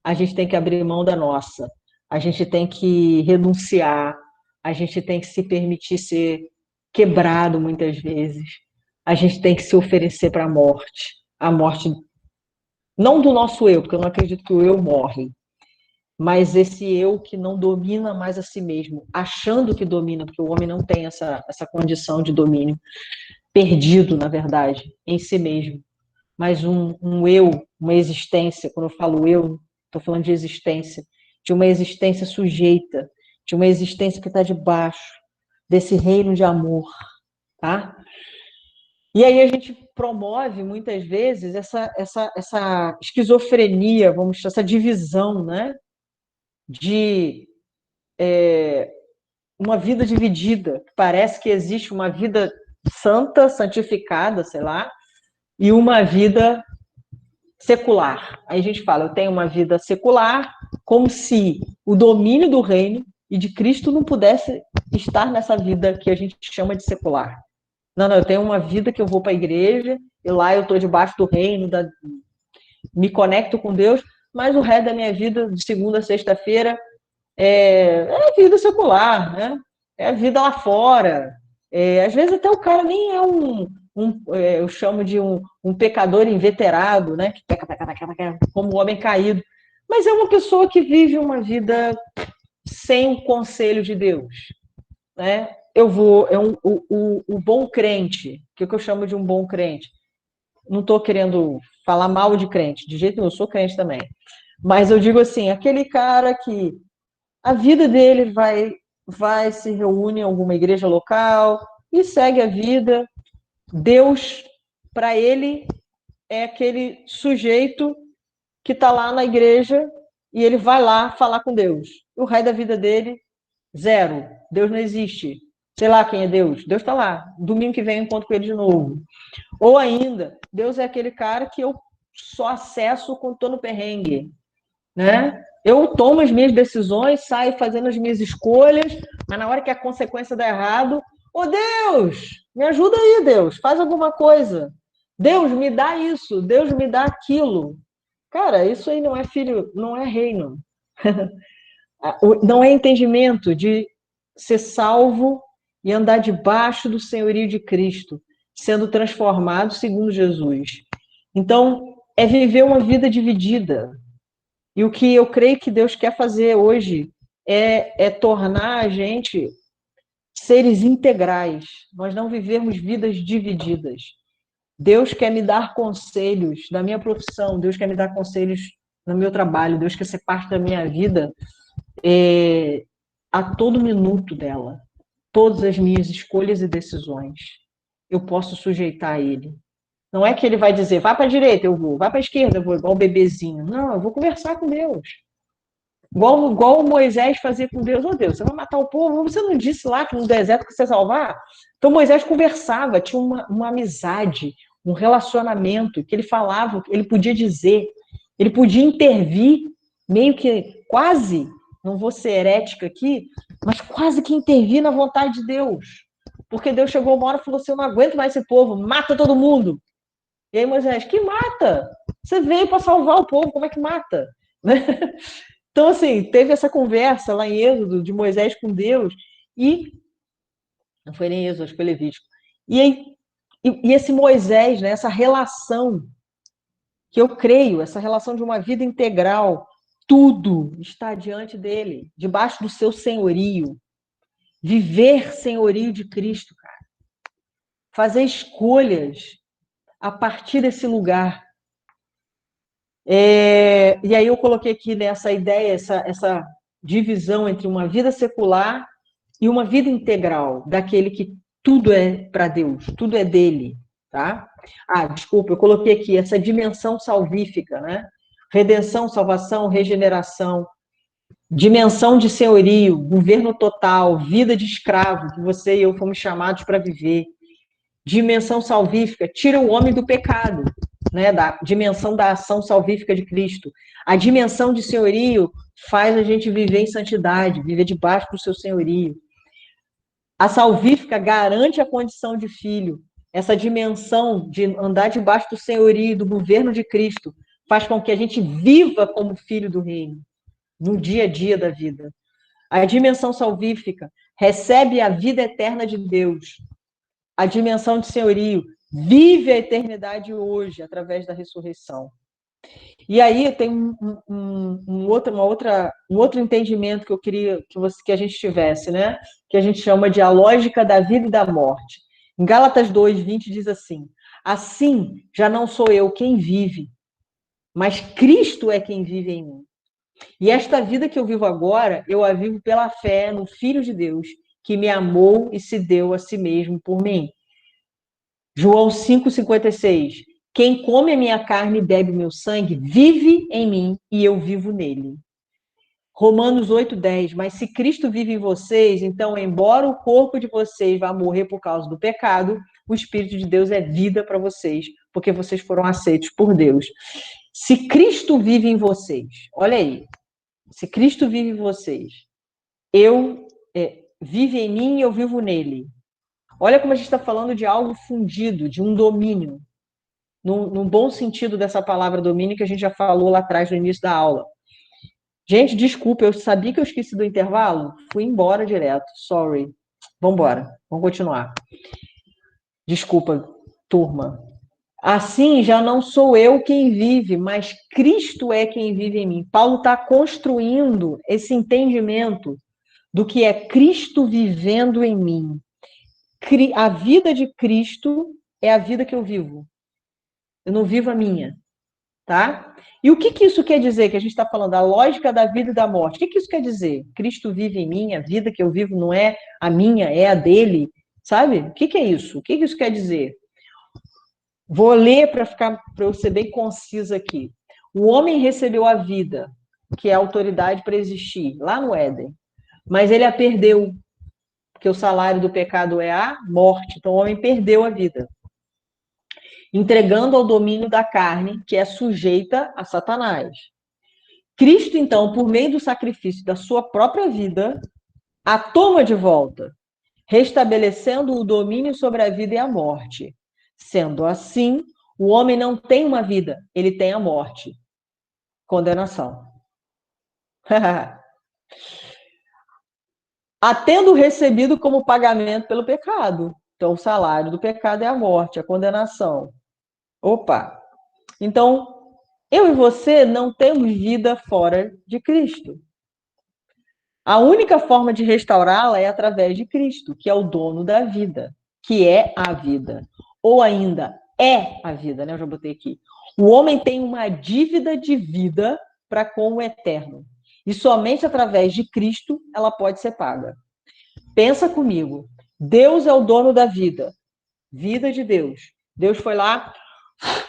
A gente tem que abrir mão da nossa, a gente tem que renunciar, a gente tem que se permitir ser quebrado muitas vezes, a gente tem que se oferecer para a morte não do nosso eu, porque eu não acredito que o eu morre, mas esse eu que não domina mais a si mesmo, achando que domina, porque o homem não tem essa condição de domínio, perdido, na verdade, em si mesmo, mas um eu, uma existência, quando eu falo eu, estou falando de existência, de uma existência sujeita, de uma existência que está debaixo desse reino de amor, tá? E aí a gente promove, muitas vezes, essa esquizofrenia, vamos chamar, essa divisão, né? De uma vida dividida. Parece que existe uma vida santa, santificada, sei lá, e uma vida secular. Aí a gente fala, eu tenho uma vida secular, como se o domínio do reino e de Cristo não pudesse estar nessa vida que a gente chama de secular. Não, eu tenho uma vida que eu vou para a igreja, e lá eu estou debaixo do reino, me conecto com Deus, mas o resto da minha vida, de segunda a sexta-feira, é vida secular, né? É a vida lá fora. Às vezes até o cara nem é eu chamo de um pecador inveterado, né? Que peca, peca, peca, peca, como um homem caído. Mas é uma pessoa que vive uma vida sem o conselho de Deus, né? O bom crente, o que eu chamo de um bom crente? Não estou querendo falar mal de crente, de jeito nenhum, eu sou crente também. Mas eu digo assim, aquele cara que a vida dele vai se reúne em alguma igreja local e segue a vida. Deus, para ele, é aquele sujeito que está lá na igreja e ele vai lá falar com Deus. O resto da vida dele, zero. Deus não existe. Sei lá quem é Deus. Deus está lá. Domingo que vem eu encontro com ele de novo. Ou ainda, Deus é aquele cara que eu só acesso quando estou no perrengue, né? Eu tomo as minhas decisões, saio fazendo as minhas escolhas, mas na hora que a consequência dá errado, ô Deus, me ajuda aí, Deus, faz alguma coisa. Deus, me dá isso, Deus, me dá aquilo. Cara, isso aí não é filho, não é reino. Não é entendimento de ser salvo e andar debaixo do senhorio de Cristo, sendo transformado segundo Jesus. Então, é viver uma vida dividida. E o que eu creio que Deus quer fazer hoje é tornar a gente seres integrais. Nós não vivemos vidas divididas. Deus quer me dar conselhos da minha profissão, Deus quer me dar conselhos no meu trabalho, Deus quer ser parte da minha vida a todo minuto dela. Todas as minhas escolhas e decisões, eu posso sujeitar a Ele. Não é que Ele vai dizer, vai para a direita, eu vou, vai para a esquerda, eu vou, igual o bebezinho. Não, eu vou conversar com Deus. Igual o Moisés fazia com Deus. Oh, Deus, você vai matar o povo? Você não disse lá que no deserto que você salvar? Então Moisés conversava, tinha uma amizade, um relacionamento, que ele falava, ele podia dizer, ele podia intervir, meio que quase, não vou ser herética aqui, mas quase que intervir na vontade de Deus. Porque Deus chegou uma hora e falou assim, eu não aguento mais esse povo, mata todo mundo. E aí Moisés, que mata? Você veio para salvar o povo, como é que mata? Então, assim, teve essa conversa lá em Êxodo de Moisés com Deus, e Não foi nem Êxodo, acho que foi Levítico. E, aí, e esse Moisés, né, essa relação, que eu creio, essa relação de uma vida integral, tudo está diante dele, debaixo do seu senhorio. Viver senhorio de Cristo, cara. Fazer escolhas a partir desse lugar. E aí eu coloquei aqui nessa ideia, essa divisão entre uma vida secular e uma vida integral, daquele que tudo é para Deus, tudo é dele, tá? Ah, desculpa, eu coloquei aqui essa dimensão salvífica, né? Redenção, salvação, regeneração, dimensão de senhorio, governo total, vida de escravo, que você e eu fomos chamados para viver. Dimensão salvífica, tira o homem do pecado, né? Da dimensão da ação salvífica de Cristo. A dimensão de senhorio faz a gente viver em santidade, viver debaixo do seu senhorio. A salvífica garante a condição de filho. Essa dimensão de andar debaixo do senhorio, do governo de Cristo, faz com que a gente viva como filho do reino, no dia a dia da vida. A dimensão salvífica recebe a vida eterna de Deus. A dimensão de senhorio vive a eternidade hoje, através da ressurreição. E aí tem um outro entendimento que eu queria que a gente tivesse, né? Que a gente chama de a lógica da vida e da morte. Em Gálatas 2:20 diz assim: assim já não sou eu quem vive, mas Cristo é quem vive em mim. E esta vida que eu vivo agora, eu a vivo pela fé no Filho de Deus, que me amou e se deu a si mesmo por mim. João 5,56. Quem come a minha carne e bebe o meu sangue, vive em mim e eu vivo nele. Romanos 8,10. Mas se Cristo vive em vocês, então, embora o corpo de vocês vá morrer por causa do pecado, o Espírito de Deus é vida para vocês, porque vocês foram aceitos por Deus. Se Cristo vive em vocês, olha aí, se Cristo vive em vocês, vive em mim e eu vivo nele. Olha como a gente está falando de algo fundido, de um domínio, num bom sentido dessa palavra domínio que a gente já falou lá atrás no início da aula. Gente, desculpa, eu sabia que eu esqueci do intervalo? Fui embora direto, sorry. Vamos embora, vamos continuar. Desculpa, turma. Assim, já não sou eu quem vive, mas Cristo é quem vive em mim. Paulo está construindo esse entendimento do que é Cristo vivendo em mim. A vida de Cristo é a vida que eu vivo. Eu não vivo a minha, tá? E o que isso quer dizer? Que a gente está falando da lógica da vida e da morte. O que isso quer dizer? Cristo vive em mim, a vida que eu vivo não é a minha, é a dele, sabe? O que é isso? O que isso quer dizer? Vou ler para eu ser bem concisa aqui. O homem recebeu a vida, que é a autoridade para existir, lá no Éden, mas ele a perdeu, porque o salário do pecado é a morte. Então o homem perdeu a vida, entregando ao domínio da carne, que é sujeita a Satanás. Cristo, então, por meio do sacrifício da sua própria vida, a toma de volta, restabelecendo o domínio sobre a vida e a morte. Sendo assim, o homem não tem uma vida, ele tem a morte. Condenação. A tendo recebido como pagamento pelo pecado. Então, o salário do pecado é a morte, a condenação. Opa! Então, eu e você não temos vida fora de Cristo. A única forma de restaurá-la é através de Cristo, que é o dono da vida, que é a vida. Ou ainda, é a vida, né? Eu já botei aqui. O homem tem uma dívida de vida para com o eterno. E somente através de Cristo ela pode ser paga. Pensa comigo. Deus é o dono da vida. Vida de Deus. Deus foi lá,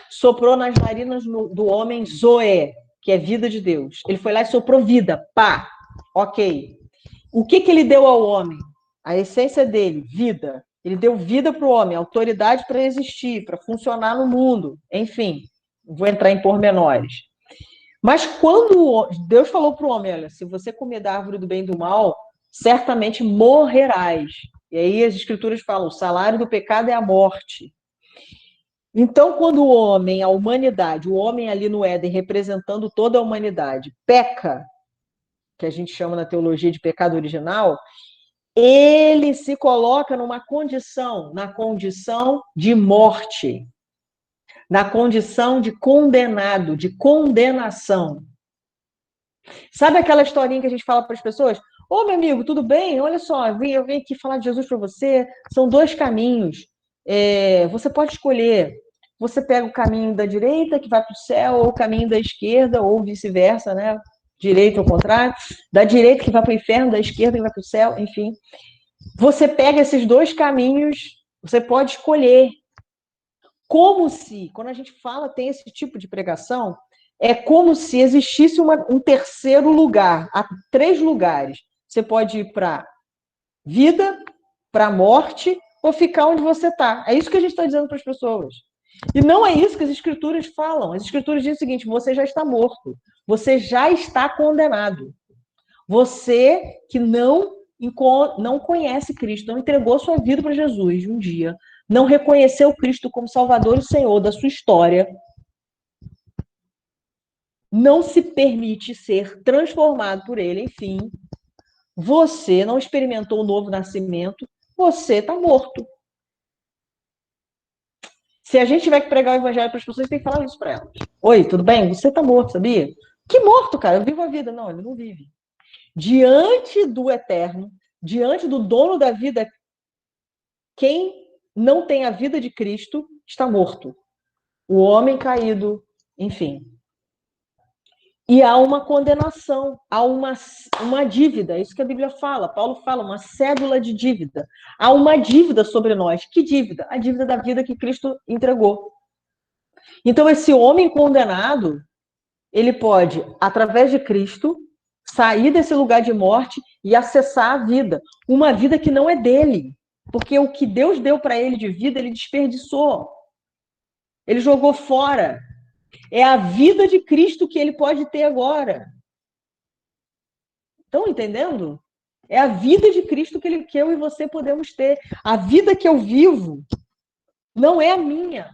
soprou nas narinas do homem Zoé, que é vida de Deus. Ele foi lá e soprou vida. Pá! Ok. O que ele deu ao homem? A essência dele, vida. Ele deu vida para o homem, autoridade para existir, para funcionar no mundo. Enfim, vou entrar em pormenores. Mas quando Deus falou para o homem, olha, se você comer da árvore do bem e do mal, certamente morrerás. E aí as escrituras falam, o salário do pecado é a morte. Então, quando o homem, a humanidade, o homem ali no Éden, representando toda a humanidade, peca, que a gente chama na teologia de pecado original, ele se coloca numa condição, na condição de morte, na condição de condenado, de condenação. Sabe aquela historinha que a gente fala para as pessoas? Ô, meu amigo, tudo bem? Olha só, eu vim aqui falar de Jesus para você. São dois caminhos. Você pode escolher. Você pega o caminho da direita, que vai para o céu, ou o caminho da esquerda, ou vice-versa, né? Direita ao contrário. Da direita que vai para o inferno, da esquerda que vai para o céu, enfim. Você pega esses dois caminhos, você pode escolher. Como se, quando a gente fala, tem esse tipo de pregação, é como se existisse um terceiro lugar, há 3 lugares. Você pode ir para vida, para morte, ou ficar onde você está. É isso que a gente está dizendo para as pessoas. E não é isso que as escrituras falam. As escrituras dizem o seguinte: você já está morto, você já está condenado. Você que não conhece Cristo, não entregou sua vida para Jesus um dia, não reconheceu Cristo como Salvador e Senhor da sua história, não se permite ser transformado por Ele, enfim, você não experimentou o novo nascimento, você está morto. Se a gente tiver que pregar o evangelho para as pessoas, tem que falar isso para elas. Oi, tudo bem? Você está morto, sabia? Que morto, cara? Eu vivo a vida. Não, ele não vive. Diante do eterno, diante do dono da vida, quem não tem a vida de Cristo está morto. O homem caído, enfim. E há uma condenação, há uma dívida, é isso que a Bíblia fala. Paulo fala, uma cédula de dívida. Há uma dívida sobre nós. Que dívida? A dívida da vida que Cristo entregou. Então, esse homem condenado, ele pode, através de Cristo, sair desse lugar de morte e acessar a vida. Uma vida que não é dele. Porque o que Deus deu para ele de vida, ele desperdiçou. Ele jogou fora. É a vida de Cristo que ele pode ter agora. Estão entendendo? É a vida de Cristo que eu e você podemos ter. A vida que eu vivo não é a minha,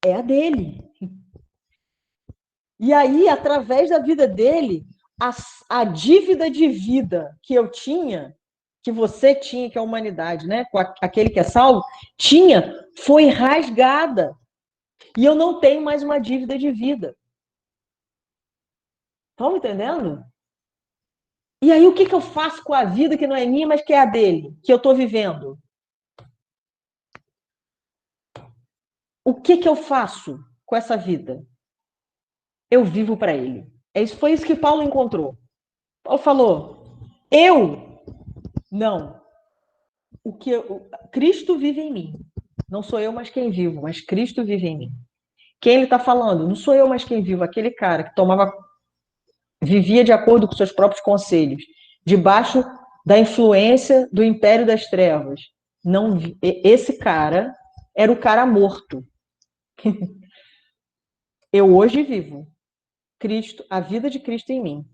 é a dele. E aí, através da vida dele, a dívida de vida que eu tinha, que você tinha, que é a humanidade, né? Com aquele que é salvo, tinha, foi rasgada. E eu não tenho mais uma dívida de vida. Estão entendendo? E aí, o que eu faço com a vida que não é minha, mas que é a dele, que eu estou vivendo? O que eu faço com essa vida? Eu vivo para ele. Foi isso que Paulo encontrou. Paulo falou: eu não. Cristo vive em mim. Não sou eu mais quem vivo, mas Cristo vive em mim. Quem ele está falando? Não sou eu mais quem vivo, aquele cara que vivia de acordo com seus próprios conselhos, debaixo da influência do império das trevas. Não, esse cara era o cara morto. Eu hoje vivo Cristo, a vida de Cristo em mim.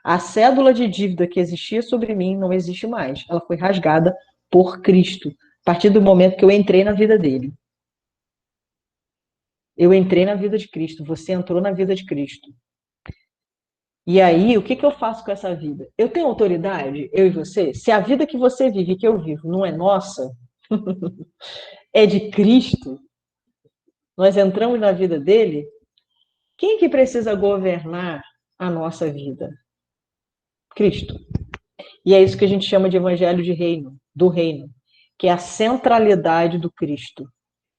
A cédula de dívida que existia sobre mim não existe mais. Ela foi rasgada por Cristo, a partir do momento que eu entrei na vida dele. Eu entrei na vida de Cristo, você entrou na vida de Cristo. E aí, o que eu faço com essa vida? Eu tenho autoridade, eu e você? Se a vida que você vive, que eu vivo, não é nossa, é de Cristo, nós entramos na vida dele, quem que precisa governar a nossa vida? Cristo. E é isso que a gente chama de evangelho de reino, do reino, que é a centralidade do Cristo.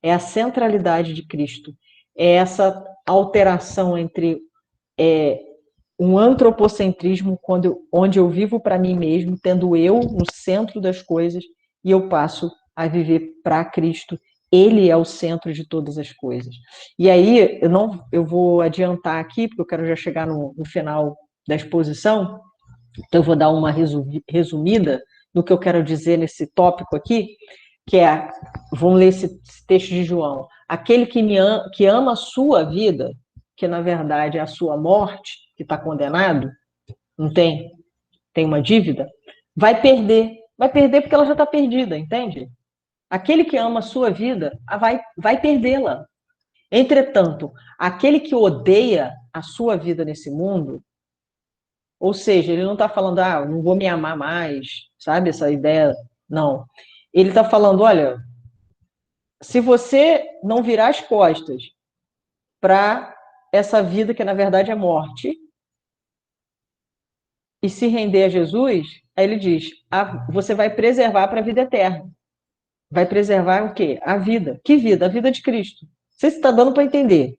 É a centralidade de Cristo. É essa alteração entre um antropocentrismo onde eu vivo para mim mesmo, tendo eu no centro das coisas, e eu passo a viver para Cristo. Ele é o centro de todas as coisas. E aí, eu vou adiantar aqui, porque eu quero já chegar no final da exposição, então eu vou dar uma resumida do que eu quero dizer nesse tópico aqui, que é, vamos ler esse texto de João, aquele que ama a sua vida, que na verdade é a sua morte, que está condenado, não tem? Tem uma dívida, vai perder porque ela já está perdida, entende? Aquele que ama a sua vida vai perdê-la. Entretanto, aquele que odeia a sua vida nesse mundo, Ou seja, ele não está falando, não vou me amar mais, sabe? Essa ideia, não. Ele está falando, olha, se você não virar as costas para essa vida que na verdade é morte e se render a Jesus, aí ele diz, você vai preservar para a vida eterna. Vai preservar o quê? A vida. Que vida? A vida de Cristo. Não sei se está dando para entender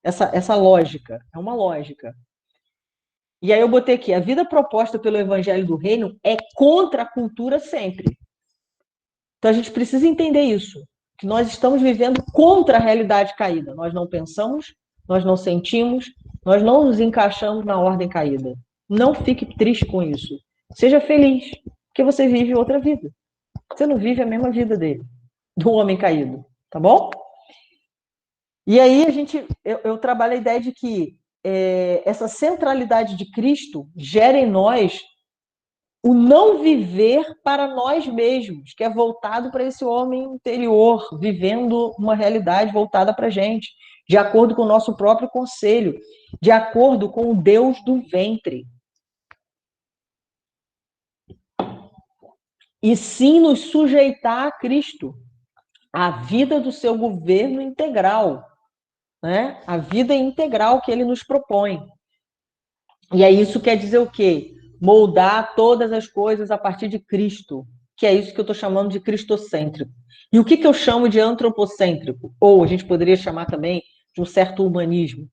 essa lógica. É uma lógica. E aí eu botei aqui, a vida proposta pelo Evangelho do Reino é contra a cultura sempre. Então a gente precisa entender isso, que nós estamos vivendo contra a realidade caída. Nós não pensamos, nós não sentimos, nós não nos encaixamos na ordem caída. Não fique triste com isso. Seja feliz, porque você vive outra vida. Você não vive a mesma vida dele, do homem caído, tá bom? E aí eu trabalho a ideia de que essa centralidade de Cristo gera em nós o não viver para nós mesmos, que é voltado para esse homem interior, vivendo uma realidade voltada para a gente, de acordo com o nosso próprio conselho, de acordo com o Deus do ventre. E sim nos sujeitar a Cristo, a vida do seu governo integral, né? A vida integral que ele nos propõe. E aí isso quer dizer o quê? Moldar todas as coisas a partir de Cristo, que é isso que eu estou chamando de cristocêntrico. E o que eu chamo de antropocêntrico? Ou a gente poderia chamar também de um certo humanismo.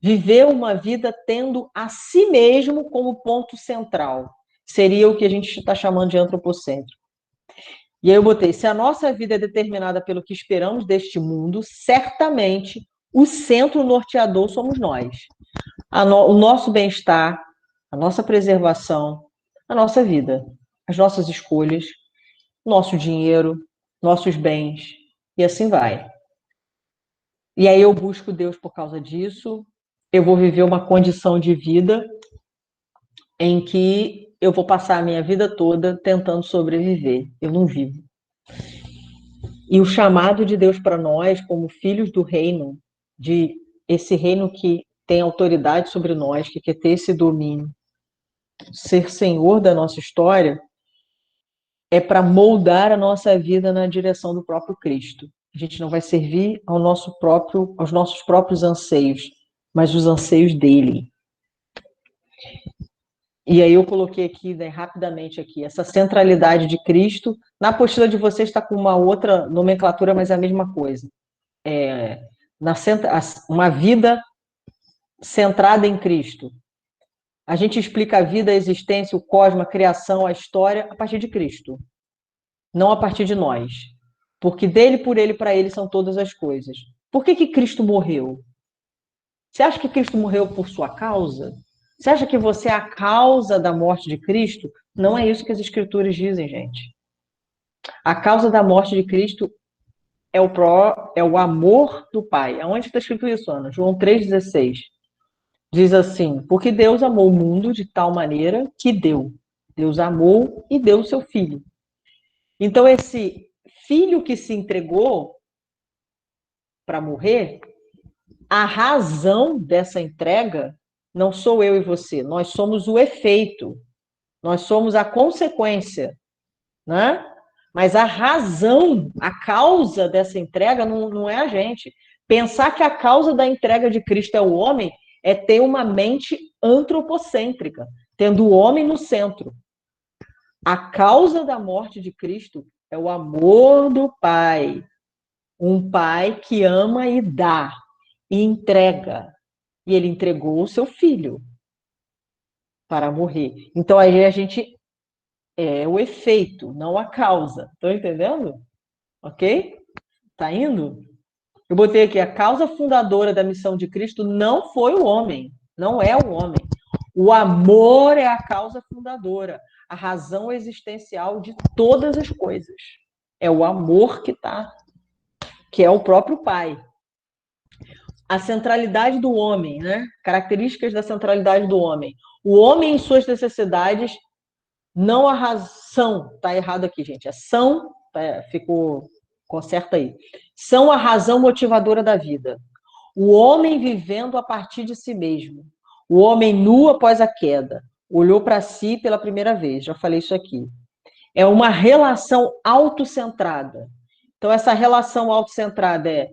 Viver uma vida tendo a si mesmo como ponto central. Seria o que a gente está chamando de antropocêntrico. E aí eu botei, se a nossa vida é determinada pelo que esperamos deste mundo, certamente o centro norteador somos nós. O nosso bem-estar, a nossa preservação, a nossa vida, as nossas escolhas, nosso dinheiro, nossos bens, e assim vai. E aí eu busco Deus por causa disso, eu vou viver uma condição de vida em que eu vou passar a minha vida toda tentando sobreviver. Eu não vivo. E o chamado de Deus para nós, como filhos do reino, de esse reino que tem autoridade sobre nós, que quer ter esse domínio, ser senhor da nossa história, é para moldar a nossa vida na direção do próprio Cristo. A gente não vai servir aos nossos próprios anseios, mas os anseios dele. E aí eu coloquei aqui, né, rapidamente aqui, essa centralidade de Cristo. Na apostila de vocês está com uma outra nomenclatura, mas é a mesma coisa. Uma vida centrada em Cristo. A gente explica a vida, a existência, o cosmos, a criação, a história, a partir de Cristo. Não a partir de nós. Porque dele, por ele, para ele são todas as coisas. Por que Cristo morreu? Você acha que Cristo morreu por sua causa? Você acha que você é a causa da morte de Cristo? Não é isso que as Escrituras dizem, gente. A causa da morte de Cristo é o amor do Pai. Aonde está escrito isso, Ana? João 3,16. Diz assim, porque Deus amou o mundo de tal maneira que deu. Deus amou e deu o seu Filho. Então, esse Filho que se entregou para morrer, a razão dessa entrega não sou eu e você, nós somos o efeito, nós somos a consequência, né? Mas a razão, a causa dessa entrega não é a gente. Pensar que a causa da entrega de Cristo é o homem é ter uma mente antropocêntrica, tendo o homem no centro. A causa da morte de Cristo é o amor do Pai. Um pai que ama e dá, e entrega. E ele entregou o seu filho para morrer. Então aí a gente é o efeito, não a causa. Estão entendendo? Ok? Tá indo? Eu botei aqui, a causa fundadora da missão de Cristo não foi o homem, não é o homem. O amor é a causa fundadora, a razão existencial de todas as coisas. É o amor que é o próprio Pai. A centralidade do homem, né? Características da centralidade do homem. O homem em suas necessidades, não a razão. Tá errado aqui, gente. Ficou, conserta aí. São a razão motivadora da vida. O homem vivendo a partir de si mesmo. O homem nu após a queda. olhou para si pela primeira vez, já falei isso aqui. É uma relação autocentrada. Então, essa relação autocentrada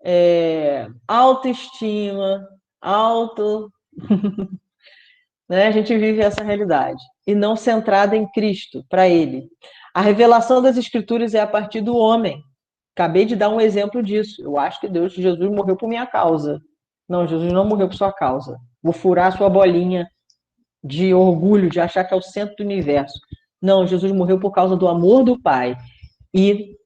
é autoestima, auto, né? A gente vive essa realidade. E não centrada em Cristo, para ele. A revelação das Escrituras é a partir do homem. Acabei de dar um exemplo disso. Eu acho que Jesus morreu por minha causa. Não, Jesus não morreu por sua causa. Vou furar sua bolinha de orgulho, de achar que é o centro do universo. Não, Jesus morreu por causa do amor do Pai. E,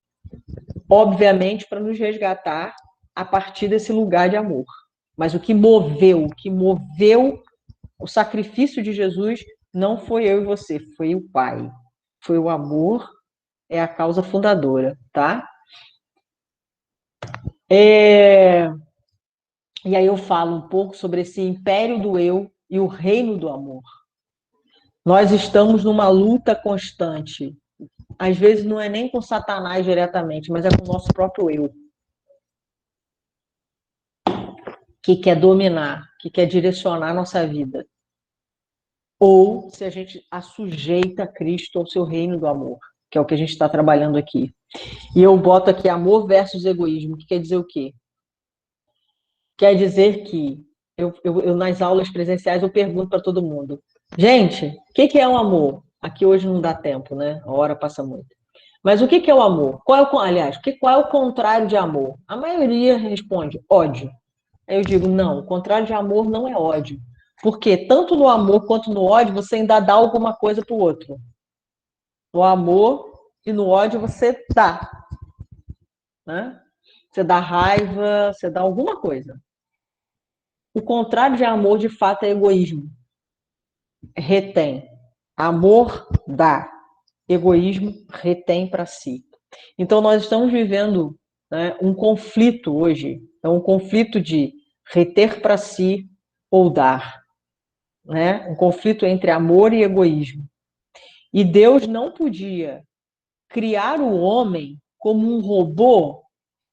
obviamente, para nos resgatar a partir desse lugar de amor. Mas o que moveu o sacrifício de Jesus não foi eu e você, foi o Pai. Foi o amor, é a causa fundadora, tá? E aí eu falo um pouco sobre esse império do eu e o reino do amor. Nós estamos numa luta constante. Às vezes não é nem com Satanás diretamente, mas é com o nosso próprio eu, que quer dominar, que quer direcionar a nossa vida. Ou se a gente assujeita a Cristo ao seu reino do amor, que é o que a gente está trabalhando aqui. E eu boto aqui amor versus egoísmo, que quer dizer o quê? Quer dizer que eu nas aulas presenciais eu pergunto para todo mundo, gente, o que é o amor? Aqui hoje não dá tempo, né? A hora passa muito. Mas o que é o amor? Aliás, qual é o contrário de amor? A maioria responde ódio. Aí eu digo, não, o contrário de amor não é ódio. Porque tanto no amor quanto no ódio, você ainda dá alguma coisa para o outro. No amor e no ódio você dá. Né? Você dá raiva, você dá alguma coisa. O contrário de amor, de fato, é egoísmo. Retém. Amor dá. Egoísmo retém para si. Então, nós estamos vivendo, né, um conflito hoje. É um conflito de reter para si ou dar. Né? Um conflito entre amor e egoísmo. E Deus não podia criar o homem como um robô.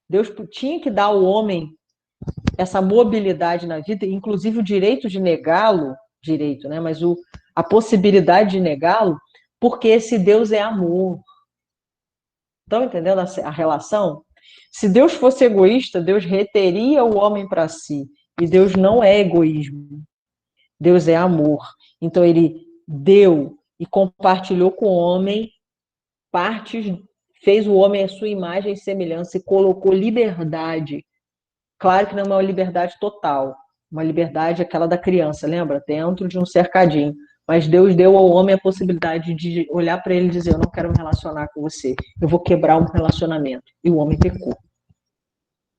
Deus tinha que dar ao homem essa mobilidade na vida, inclusive o direito de negá-lo, direito, né? Mas a possibilidade de negá-lo, porque esse Deus é amor. Estão entendendo a relação? Se Deus fosse egoísta, Deus reteria o homem para si. E Deus não é egoísmo. Deus é amor. Então ele deu e compartilhou com o homem partes, fez o homem à sua imagem e semelhança e colocou liberdade. Claro que não é uma liberdade total, uma liberdade aquela da criança, lembra? Dentro de um cercadinho. Mas Deus deu ao homem a possibilidade de olhar para ele e dizer: eu não quero me relacionar com você, eu vou quebrar um relacionamento. E o homem pecou.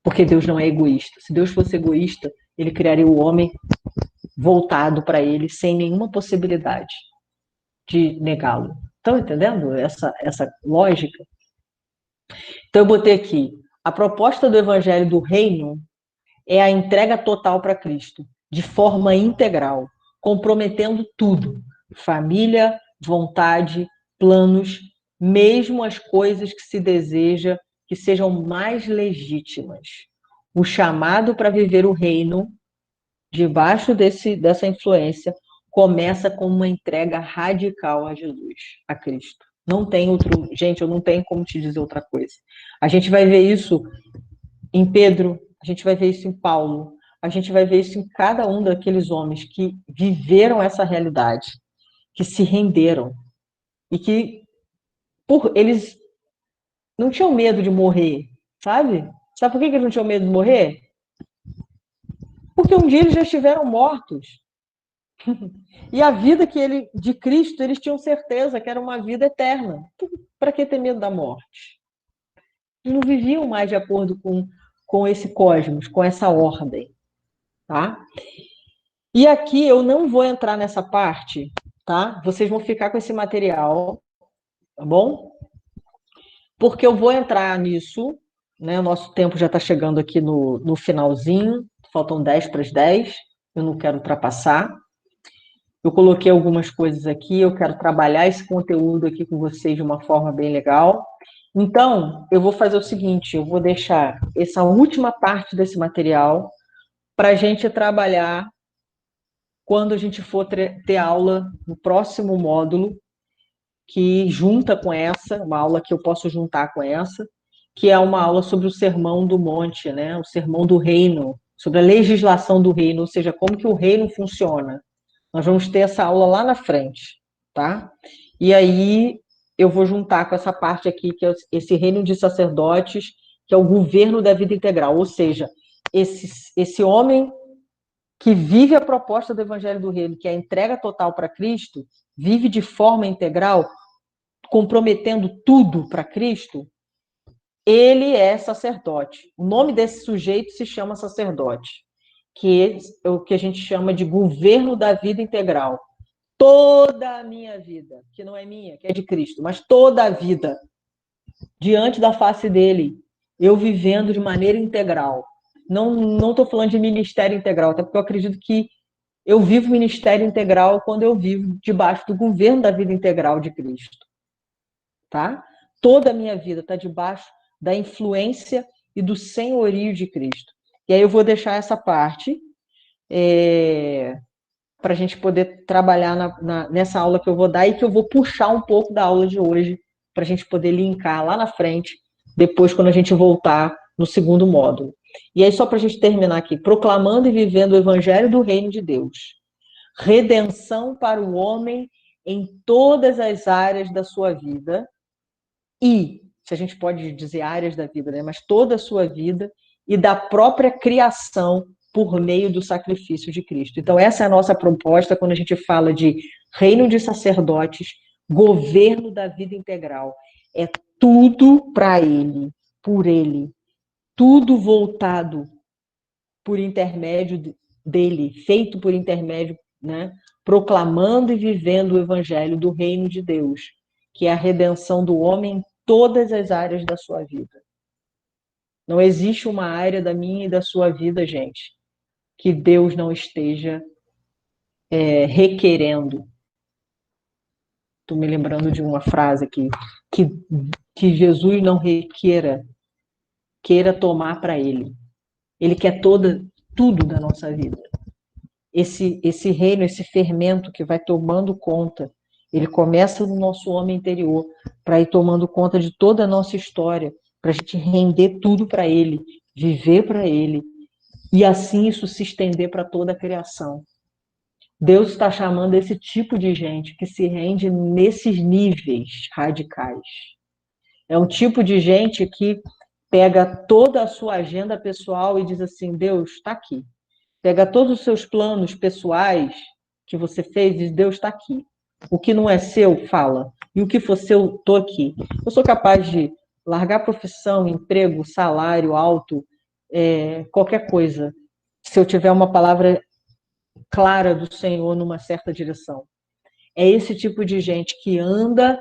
Porque Deus não é egoísta. Se Deus fosse egoísta, ele criaria o homem voltado para ele, sem nenhuma possibilidade de negá-lo. Estão entendendo essa lógica? Então eu botei aqui: a proposta do evangelho do reino é a entrega total para Cristo, de forma integral, comprometendo tudo: família, vontade, planos, mesmo as coisas que se deseja que sejam mais legítimas. O chamado para viver o reino, debaixo dessa influência, começa com uma entrega radical a Jesus, a Cristo. Não tem outro, gente, eu não tenho como te dizer outra coisa. A gente vai ver isso em Pedro, a gente vai ver isso em Paulo, a gente vai ver isso em cada um daqueles homens que viveram essa realidade, que se renderam e que eles não tinham medo de morrer, sabe? Sabe por que eles não tinham medo de morrer? Porque um dia eles já estiveram mortos. E a vida de Cristo, eles tinham certeza que era uma vida eterna. Para que ter medo da morte? Eles não viviam mais de acordo com esse cosmos, com essa ordem, tá? E aqui eu não vou entrar nessa parte, tá? Vocês vão ficar com esse material, tá bom? Porque eu vou entrar nisso, né? O nosso tempo já está chegando aqui no finalzinho, faltam 10 para as 10, eu não quero ultrapassar. Eu coloquei algumas coisas aqui, eu quero trabalhar esse conteúdo aqui com vocês de uma forma bem legal. Então, eu vou fazer o seguinte, eu vou deixar essa última parte desse material para a gente trabalhar quando a gente for ter aula no próximo módulo, que junta com essa, uma aula que eu posso juntar com essa, que é uma aula sobre o Sermão do Monte, né? O Sermão do Reino, sobre a legislação do reino, ou seja, como que o reino funciona. Nós vamos ter essa aula lá na frente, tá? E aí eu vou juntar com essa parte aqui, que é esse reino de sacerdotes, que é o governo da vida integral, ou seja, esse homem que vive a proposta do Evangelho do Reino, que é a entrega total para Cristo, vive de forma integral, comprometendo tudo para Cristo, ele é sacerdote. O nome desse sujeito se chama sacerdote, que é o que a gente chama de governo da vida integral. Toda a minha vida, que não é minha, que é de Cristo, mas toda a vida, diante da face dele, eu vivendo de maneira integral. Não estou falando de ministério integral, até porque eu acredito que eu vivo ministério integral quando eu vivo debaixo do governo da vida integral de Cristo, tá? Toda a minha vida está debaixo da influência e do senhorio de Cristo. E aí eu vou deixar essa parte para a gente poder trabalhar nessa aula que eu vou dar e que eu vou puxar um pouco da aula de hoje para a gente poder linkar lá na frente, depois quando a gente voltar no segundo módulo. E aí, só para a gente terminar aqui, proclamando e vivendo o evangelho do reino de Deus. Redenção para o homem em todas as áreas da sua vida e, se a gente pode dizer áreas da vida, né, mas toda a sua vida e da própria criação por meio do sacrifício de Cristo. Então, essa é a nossa proposta quando a gente fala de reino de sacerdotes, governo da vida integral. É tudo para Ele, por Ele, tudo voltado por intermédio dele, feito por intermédio, né, proclamando e vivendo o evangelho do reino de Deus, que é a redenção do homem em todas as áreas da sua vida. Não existe uma área da minha e da sua vida, gente, que Deus não esteja requerendo. Estou me lembrando de uma frase aqui, que, que Jesus não queira tomar para ele. Ele quer tudo da nossa vida. Esse reino, esse fermento que vai tomando conta, ele começa no nosso homem interior, para ir tomando conta de toda a nossa história, para a gente render tudo para ele, viver para ele, e assim isso se estender para toda a criação. Deus está chamando esse tipo de gente que se rende nesses níveis radicais. É um tipo de gente que pega toda a sua agenda pessoal e diz assim: Deus está aqui. Pega todos os seus planos pessoais que você fez e diz: Deus está aqui. O que não é seu, fala. E o que for seu, estou aqui. Eu sou capaz de largar profissão, emprego, salário alto, qualquer coisa, se eu tiver uma palavra clara do Senhor numa certa direção. É esse tipo de gente que anda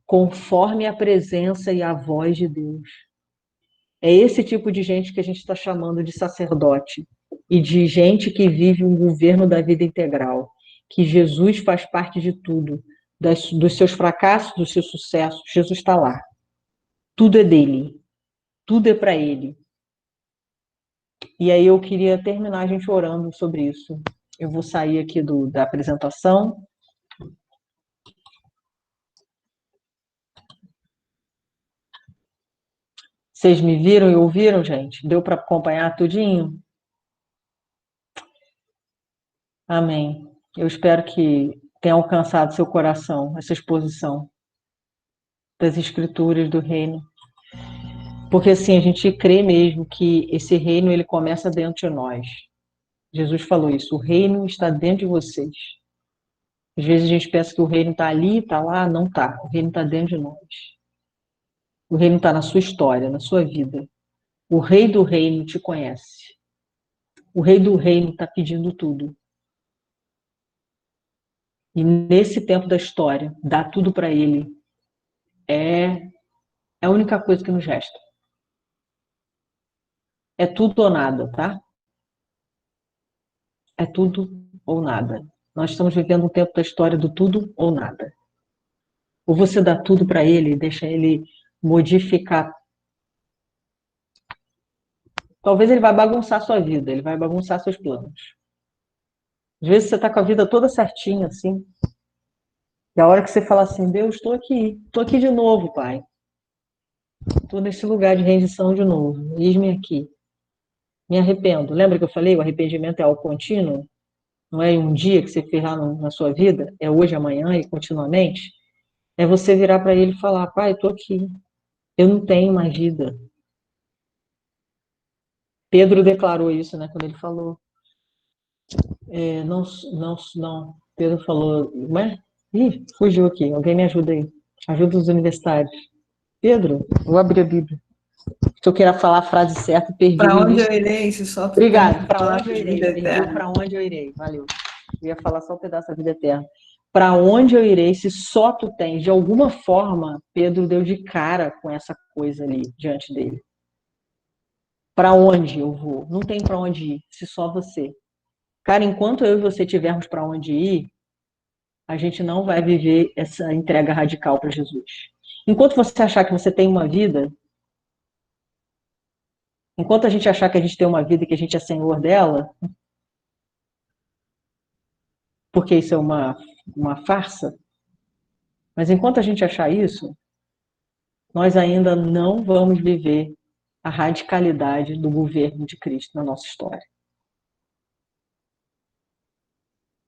conforme a presença e a voz de Deus. É esse tipo de gente que a gente está chamando de sacerdote e de gente que vive um governo da vida integral, que Jesus faz parte de tudo, dos seus fracassos, dos seus sucessos. Jesus está lá. Tudo é dele, tudo é para ele. E aí eu queria terminar a gente orando sobre isso. Eu vou sair aqui da apresentação. Vocês me viram e ouviram, gente? Deu para acompanhar tudinho? Amém. Eu espero que tenha alcançado seu coração essa exposição das escrituras do reino. Porque assim, a gente crê mesmo que esse reino ele começa dentro de nós. Jesus falou isso, o reino está dentro de vocês. Às vezes a gente pensa que o reino está ali, está lá, não está. O reino está dentro de nós. O reino está na sua história, na sua vida. O rei do reino te conhece. O rei do reino está pedindo tudo. E nesse tempo da história, dar tudo para ele é a única coisa que nos resta. É tudo ou nada, tá? É tudo ou nada. Nós estamos vivendo um tempo da história do tudo ou nada. Ou você dá tudo para ele, deixa ele modificar. Talvez ele vai bagunçar sua vida, ele vai bagunçar seus planos. Às vezes você está com a vida toda certinha, assim, e a hora que você fala assim, Deus, estou aqui de novo, Pai. Estou nesse lugar de rendição de novo. Eis-me aqui. Me arrependo. Lembra que eu falei, o arrependimento é algo contínuo? Não é um dia que você fez lá na sua vida? É hoje, amanhã e continuamente? É você virar para ele e falar, Pai, estou aqui. Eu não tenho mais vida. Pedro declarou isso, né, quando ele falou. Não, não, não. Pedro falou, mas... Ih, fugiu aqui. Alguém me ajuda aí. Ajuda os universitários. Pedro, vou abrir a Bíblia. Se eu queira falar a frase certa, perdi Para o onde início. eu irei se só tu Obrigado. tens Para onde eu palavras de irei? vida Perdi o eterna? para onde eu irei. Valeu. Eu ia falar só um pedaço da vida eterna. Para onde eu irei se só tu tens? De alguma forma, Pedro deu de cara com essa coisa ali diante dele. Para onde eu vou? Não tem para onde ir, se só você. Cara, enquanto eu e você tivermos para onde ir, a gente não vai viver essa entrega radical para Jesus. Enquanto você achar que você tem uma vida, enquanto a gente achar que a gente tem uma vida e que a gente é senhor dela, porque isso é uma farsa, mas enquanto a gente achar isso, nós ainda não vamos viver a radicalidade do governo de Cristo na nossa história,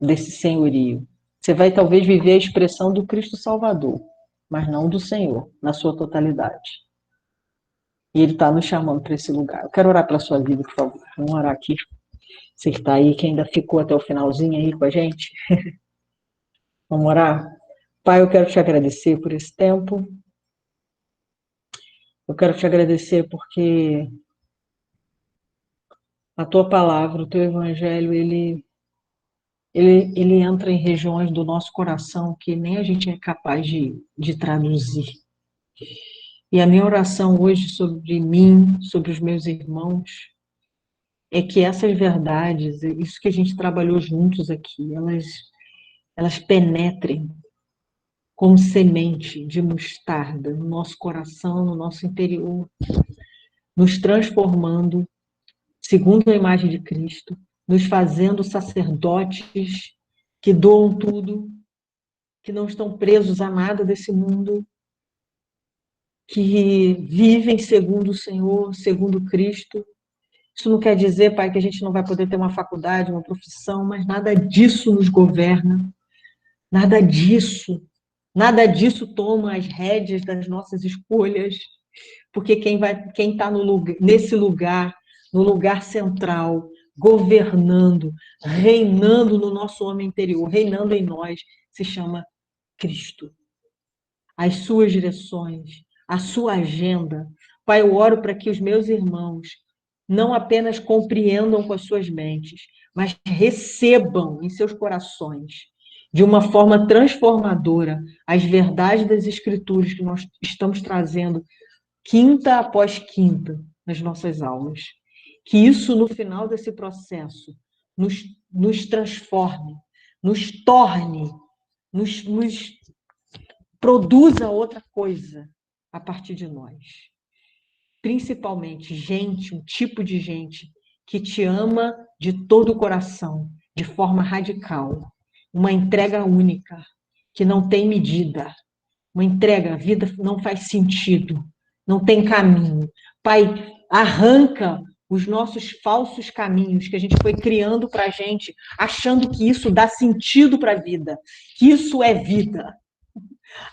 desse senhorio. Você vai talvez viver a expressão do Cristo Salvador, mas não do Senhor, na sua totalidade. E Ele está nos chamando para esse lugar. Eu quero orar pela sua vida, por favor. Vamos orar aqui. Você que está aí, que ainda ficou até o finalzinho aí com a gente. Vamos orar? Pai, eu quero te agradecer por esse tempo. Eu quero te agradecer porque a tua palavra, o teu evangelho, ele entra em regiões do nosso coração que nem a gente é capaz de traduzir. E a minha oração hoje sobre mim, sobre os meus irmãos, é que essas verdades, isso que a gente trabalhou juntos aqui, elas penetrem como semente de mostarda no nosso coração, no nosso interior, nos transformando segundo a imagem de Cristo, nos fazendo sacerdotes que doam tudo, que não estão presos a nada desse mundo, que vivem segundo o Senhor, segundo Cristo. Isso não quer dizer, Pai, que a gente não vai poder ter uma faculdade, uma profissão, mas nada disso nos governa, nada disso. Nada disso toma as rédeas das nossas escolhas, porque quem está nesse lugar, no lugar central, governando, reinando no nosso homem interior, reinando em nós, se chama Cristo. As suas direções, a sua agenda. Pai, eu oro para que os meus irmãos não apenas compreendam com as suas mentes, mas recebam em seus corações, de uma forma transformadora, as verdades das Escrituras que nós estamos trazendo quinta após quinta nas nossas aulas. Que isso, no final desse processo, nos transforme, nos torne, nos produza outra coisa a partir de nós. Principalmente gente, um tipo de gente que te ama de todo o coração, de forma radical. Uma entrega única, que não tem medida. Uma entrega, a vida não faz sentido, não tem caminho. Pai, arranca os nossos falsos caminhos que a gente foi criando para a gente, achando que isso dá sentido para a vida, que isso é vida.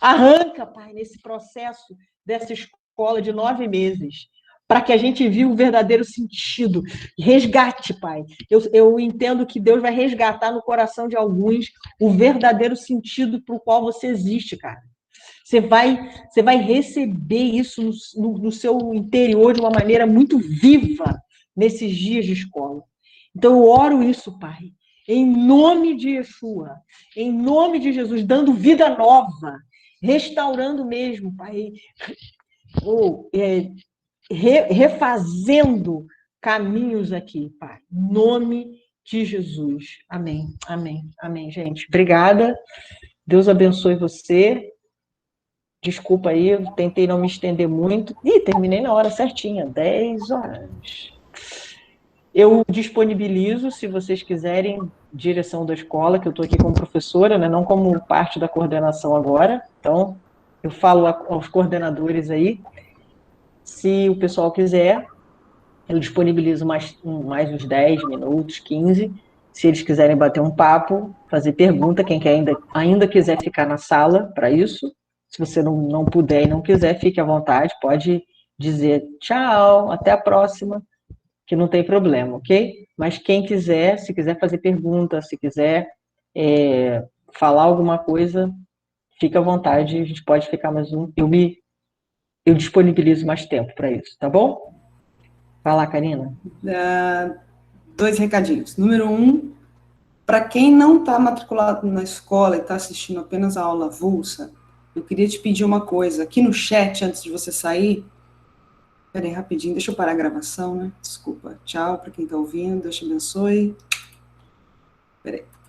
Arranca, Pai, nesse processo dessa escola de 9 meses, para que a gente viva o verdadeiro sentido. Resgate, Pai. Eu entendo que Deus vai resgatar no coração de alguns o verdadeiro sentido para o qual você existe, cara. Você vai receber isso no seu interior de uma maneira muito viva nesses dias de escola. Então, eu oro isso, Pai, em nome de Yeshua, em nome de Jesus, dando vida nova, restaurando mesmo, Pai, ou refazendo caminhos aqui, Pai, em nome de Jesus. Amém, amém, amém, gente. Obrigada. Deus abençoe você. Desculpa aí, eu tentei não me estender muito. Ih, terminei na hora certinha, 10 horas. Eu disponibilizo, se vocês quiserem, direção da escola, que eu estou aqui como professora, né, não como parte da coordenação agora. Então, eu falo aos coordenadores aí, se o pessoal quiser, eu disponibilizo mais uns 10 minutos, 15, se eles quiserem bater um papo, fazer pergunta, quem quer ainda quiser ficar na sala para isso. Se você não puder e não quiser, fique à vontade, pode dizer tchau, até a próxima, que não tem problema, ok? Mas quem quiser, se quiser fazer pergunta, se quiser falar alguma coisa, fica à vontade, a gente pode ficar mais um. Eu disponibilizo mais tempo para isso, tá bom? Vai lá, Karina. Dois recadinhos. Número um, para quem não está matriculado na escola e está assistindo apenas a aula avulsa, eu queria te pedir uma coisa. Aqui no chat, antes de você sair, peraí, rapidinho, deixa eu parar a gravação, né? Desculpa. Tchau para quem está ouvindo, Deus te abençoe. Peraí.